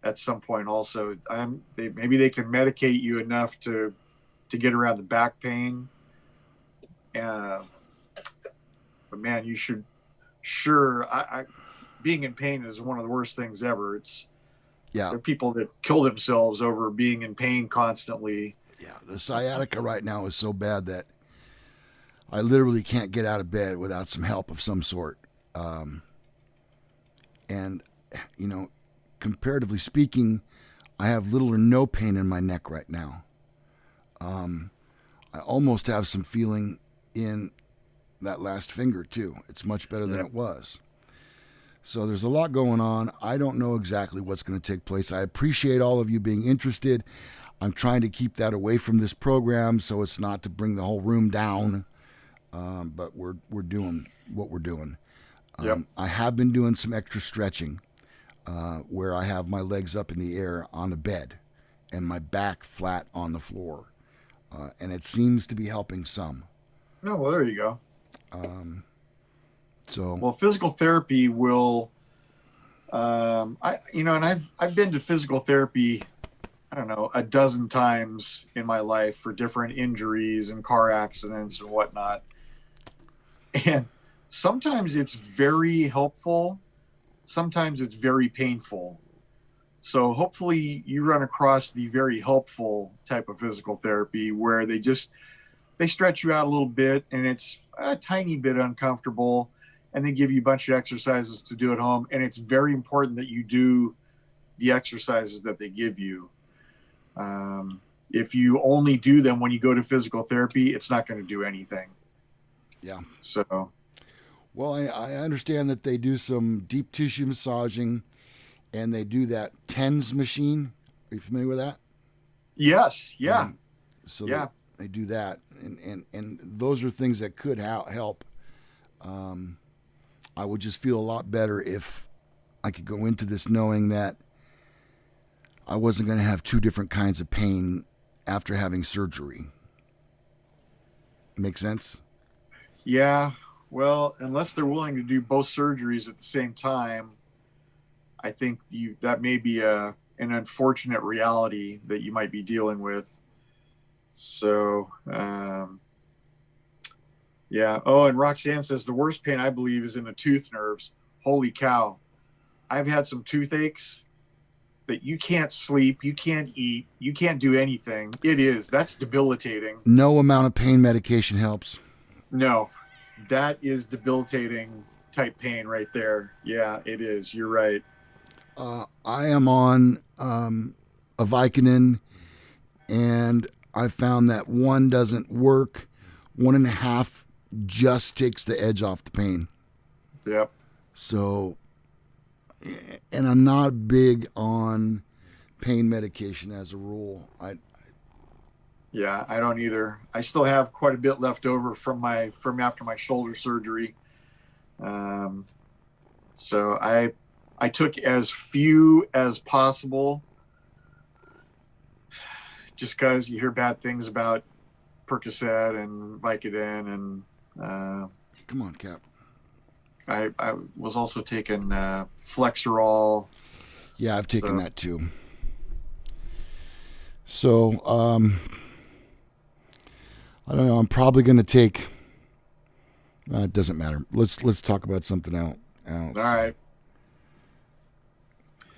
at some point. Also, maybe they can medicate you enough to get around the back pain. But man, you should. Sure, being in pain is one of the worst things ever. There are people that kill themselves over being in pain constantly. Yeah, the sciatica right now is so bad that I literally can't get out of bed without some help of some sort. And, comparatively speaking, I have little or no pain in my neck right now. I almost have some feeling in that last finger, too. It's much better than it was. So there's a lot going on. I don't know exactly what's going to take place. I appreciate all of you being interested. I'm trying to keep that away from this program so it's not to bring the whole room down. But we're doing what we're doing. I have been doing some extra stretching where I have my legs up in the air on the bed and my back flat on the floor. And it seems to be helping some. Oh, well, there you go. Well, physical therapy will, and I've been to physical therapy, I don't know, a dozen times in my life for different injuries and car accidents and whatnot. And sometimes it's very helpful. Sometimes it's very painful. So hopefully you run across the very helpful type of physical therapy where they stretch you out a little bit and it's a tiny bit uncomfortable and they give you a bunch of exercises to do at home. And it's very important that you do the exercises that they give you. If you only do them when you go to physical therapy, it's not going to do anything. Yeah. So, well, I understand that they do some deep tissue massaging, and they do that TENS machine. Are you familiar with that? Yes. Yeah. So they do that, and those are things that could help. I would just feel a lot better if I could go into this knowing that I wasn't going to have two different kinds of pain after having surgery. Make sense? Yeah. Well, unless they're willing to do both surgeries at the same time, I think that may be an unfortunate reality that you might be dealing with. So, yeah. Oh, and Roxanne says the worst pain I believe is in the tooth nerves. Holy cow. I've had some toothaches that you can't sleep, you can't eat, you can't do anything. That's debilitating. No amount of pain medication helps. No, that is debilitating type pain right there. Yeah, it is. You're right. I am on a Vicodin, and I found that one doesn't work. 1.5 just takes the edge off the pain. Yep. So, and I'm not big on pain medication as a rule. Yeah, I don't either. I still have quite a bit left over from after my shoulder surgery. Um, so I took as few as possible, just because you hear bad things about Percocet and Vicodin, and come on, Cap. I was also taking Flexerol. Yeah, I've taken that too. So I don't know. I'm probably going to take. It doesn't matter. Let's talk about something else. All right.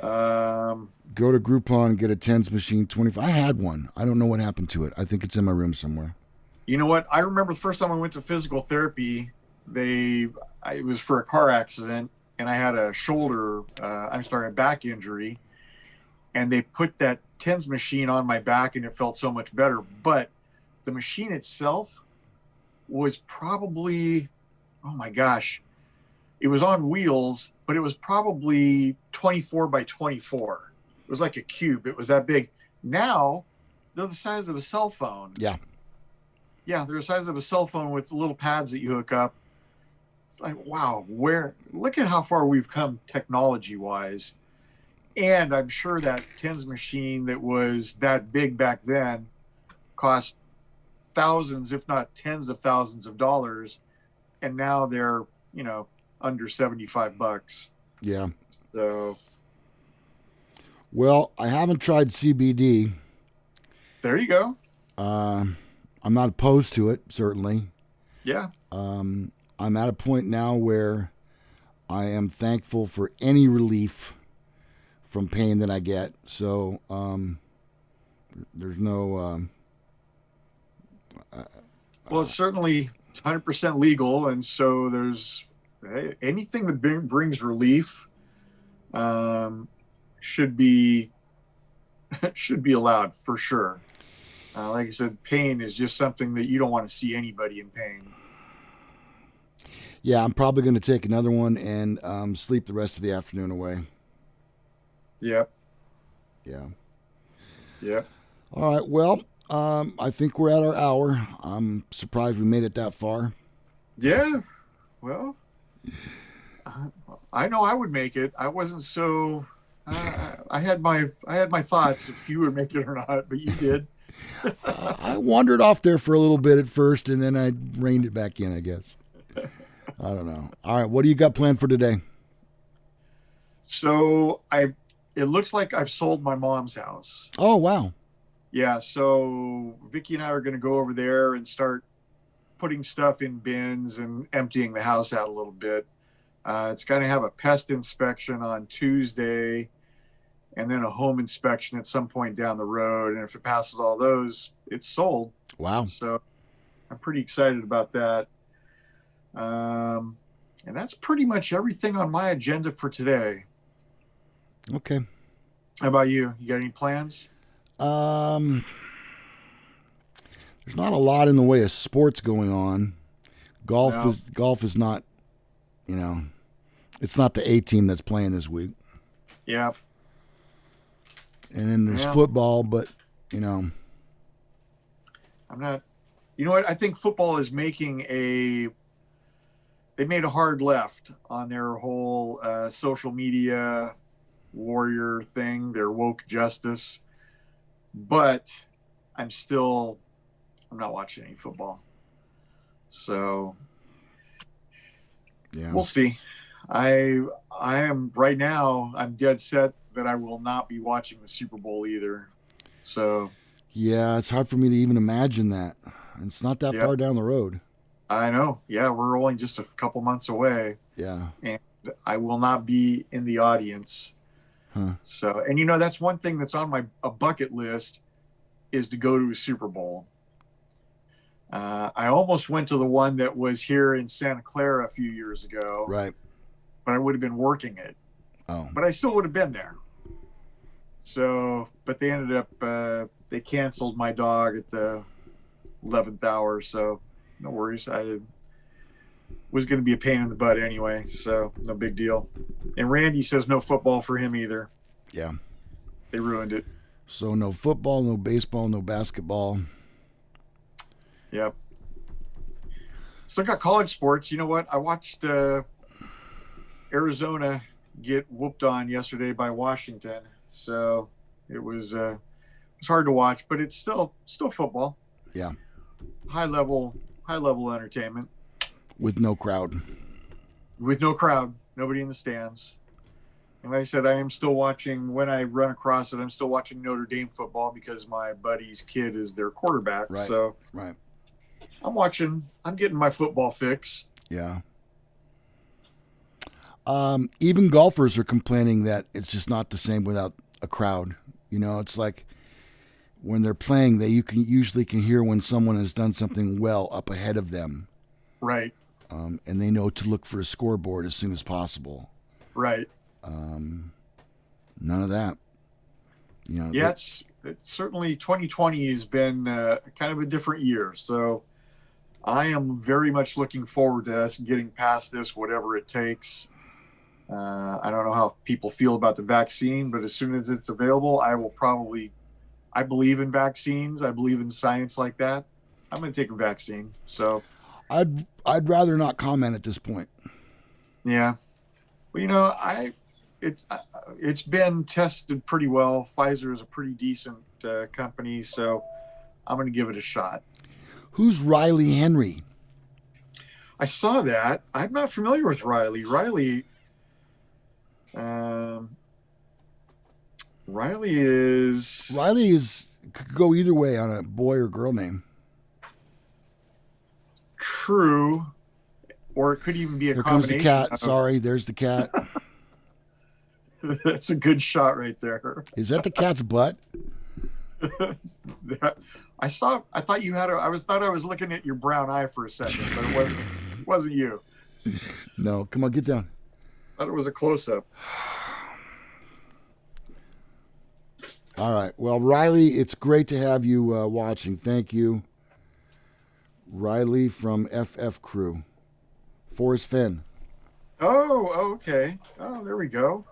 Go to Groupon and get a TENS machine 25. I had one. I don't know what happened to it. I think it's in my room somewhere. You know what? I remember the first time I went to physical therapy, it was for a car accident, and I had a back injury, and they put that TENS machine on my back, and it felt so much better. But the machine itself was probably, oh my gosh, it was on wheels, but it was probably 24 by 24. It was like a cube. It was that big. Now they're the size of a cell phone. Yeah. Yeah, they're the size of a cell phone with little pads that you hook up. It's like, wow, look at how far we've come technology-wise. And I'm sure that TENS machine that was that big back then cost thousands, if not tens of thousands of dollars. And now they're, under $75. Yeah. So. Well, I haven't tried CBD. There you go. I'm not opposed to it, certainly. Yeah. I'm at a point now where I am thankful for any relief from pain that I get. So there's no. Well, it's certainly 100% legal, and so there's anything that brings relief should be allowed for sure. Like I said, pain is just something that you don't want to see anybody in pain. Yeah, I'm probably going to take another one and sleep the rest of the afternoon away. Yep. Yeah. Yep. All right. Well, I think we're at our hour. I'm surprised we made it that far. Yeah. Well, I know I would make it. I wasn't so. I had my thoughts if you would make it or not, but you did. I wandered off there for a little bit at first, and then I reined it back in, I guess. I don't know. All right, what do you got planned for today? So it looks like I've sold my mom's house. Oh, wow. Yeah, so Vicky and I are going to go over there and start putting stuff in bins and emptying the house out a little bit. It's going to have a pest inspection on Tuesday, and then a home inspection at some point down the road. And if it passes all those, it's sold. Wow. So I'm pretty excited about that. And that's pretty much everything on my agenda for today. Okay. How about you? You got any plans? There's not a lot in the way of sports going on. Golf is not, it's not the A team that's playing this week. Yeah. And then there's football, but I'm not. You know what? I think football is they made a hard left on their whole social media warrior thing, their woke justice. But I'm not watching any football. So yeah, we'll see. I am right now, I'm dead set that I will not be watching the Super Bowl either. So yeah, it's hard for me to even imagine that. It's not that far down the road. I know. Yeah, we're only just a couple months away. Yeah. And I will not be in the audience. Huh. So, and that's one thing that's on a bucket list is to go to a Super Bowl. I almost went to the one that was here in Santa Clara a few years ago. Right. But I would have been working it. Oh. But I still would have been there. So, but they ended up, they canceled my dog at the 11th hour. So no worries. I was going to be a pain in the butt anyway. So no big deal. And Randy says no football for him either. Yeah. They ruined it. So no football, no baseball, no basketball. Yep. Still got college sports. You know what? I watched Arizona get whooped on yesterday by Washington. So it was hard to watch, but it's still football. Yeah. High level entertainment. With no crowd. With no crowd. Nobody in the stands. And like I said, I am still watching, when I run across it, I'm still watching Notre Dame football because my buddy's kid is their quarterback. Right. So right. I'm getting my football fix. Yeah. Even golfers are complaining that it's just not the same without a crowd. You know, it's like when they're playing, you usually can hear when someone has done something well up ahead of them. Right. And they know to look for a scoreboard as soon as possible. Right. None of that. You know, yeah, it's certainly 2020 has been kind of a different year. So I am very much looking forward to us getting past this, whatever it takes. I don't know how people feel about the vaccine, but as soon as it's available, I believe in vaccines. I believe in science like that. I'm going to take a vaccine. So I'd rather not comment at this point. Yeah. Well, you know, it's been tested pretty well. Pfizer is a pretty decent company, so I'm going to give it a shot. Who's Riley Henry? I saw that. I'm not familiar with Riley. Riley could go either way on a boy or girl name. True. Or it could even be a There combination. There comes the cat. Sorry, there's the cat. That's a good shot right there. Is that the cat's butt? I thought you had I was looking at your brown eye for a second, but it wasn't you. No, come on, get down. I thought it was a close-up. All right. Well, Riley, it's great to have you watching. Thank you. Riley from FF Crew. Forrest Fenn. Oh, okay. Oh, there we go.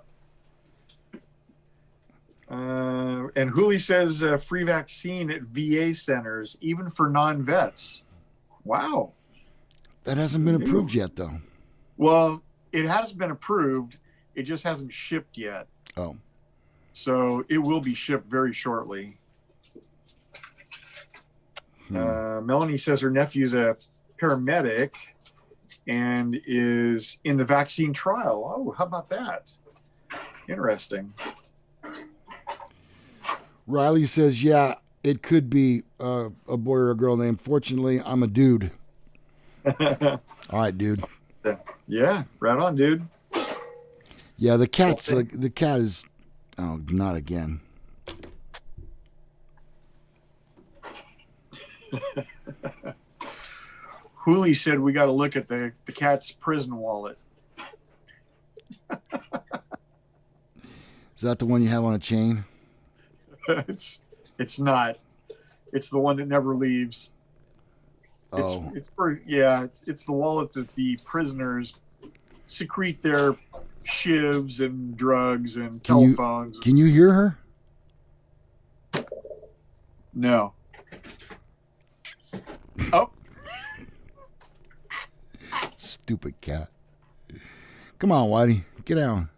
And Hooley says free vaccine at VA centers, even for non-vets. Wow. That hasn't been approved yet, though. Well, it has been approved. It just hasn't shipped yet. Oh. So it will be shipped very shortly. Melanie says her nephew's a paramedic and is in the vaccine trial. Oh, how about that? Interesting. Riley says, yeah, it could be a boy or a girl name. Fortunately, I'm a dude. All right, dude. Yeah, right on, dude. Yeah, the cat is, oh, not again. Hooley said we got to look at the cat's prison wallet. Is that the one you have on a chain? It's not. It's the one that never leaves. Oh. It's the wallet that the prisoners secrete their shivs and drugs and telephones. Can you hear her? No. Oh. Stupid cat. Come on, Whitey. Get down.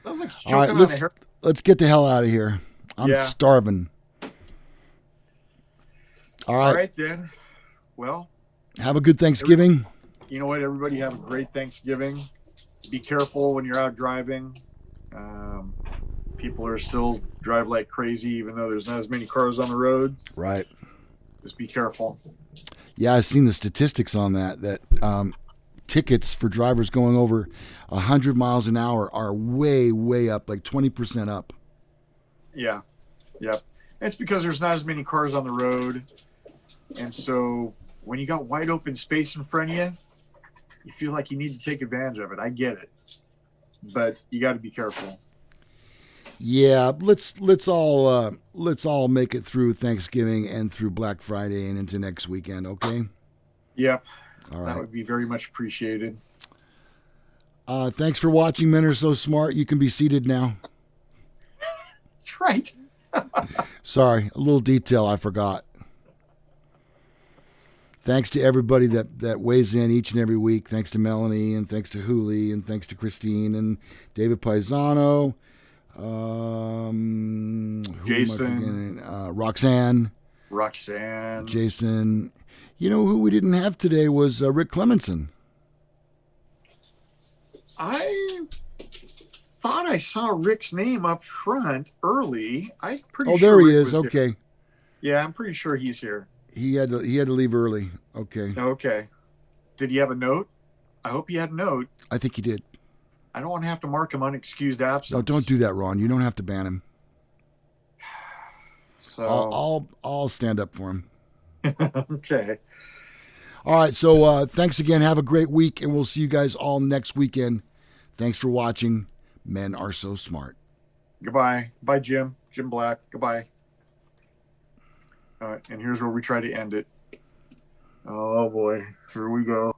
Sounds like he's all right, choking on a hair. Let's get the hell out of here. I'm starving. All right. All right, then. Well. Have a good Thanksgiving. You know what? Everybody have a great Thanksgiving. Be careful when you're out driving. People are still drive like crazy, even though there's not as many cars on the road. Right. Just be careful. Yeah, I've seen the statistics on that tickets for drivers going over 100 miles an hour are way, way up, like 20% up. Yeah. Yep. It's because there's not as many cars on the road. And so when you got wide open space in front of you, you feel like you need to take advantage of it. I get it. But you got to be careful. Yeah, let's all make it through Thanksgiving and through Black Friday and into next weekend, okay? Yep. All right. That would be very much appreciated. Thanks for watching. Men Are So Smart. You can be seated now. That's right. Sorry, a little detail I forgot. Thanks to everybody that weighs in each and every week. Thanks to Melanie, and thanks to Huli, and thanks to Christine and David Paisano. Jason. Roxanne. Jason. You know who we didn't have today was Rick Clemenson. I thought I saw Rick's name up front early. I'm pretty sure. Oh, there he Rick is. Okay. Here. Yeah, I'm pretty sure he's here. He had to leave early. Okay. Okay. Did he have a note? I hope he had a note. I think he did. I don't want to have to mark him unexcused absence. No, don't do that, Ron. You don't have to ban him. So I'll stand up for him. Okay. All right. So thanks again. Have a great week, and we'll see you guys all next weekend. Thanks for watching. Men are so smart. Goodbye. Bye, Jim. Jim Black. Goodbye. All right, and here's where we try to end it. Oh boy, here we go.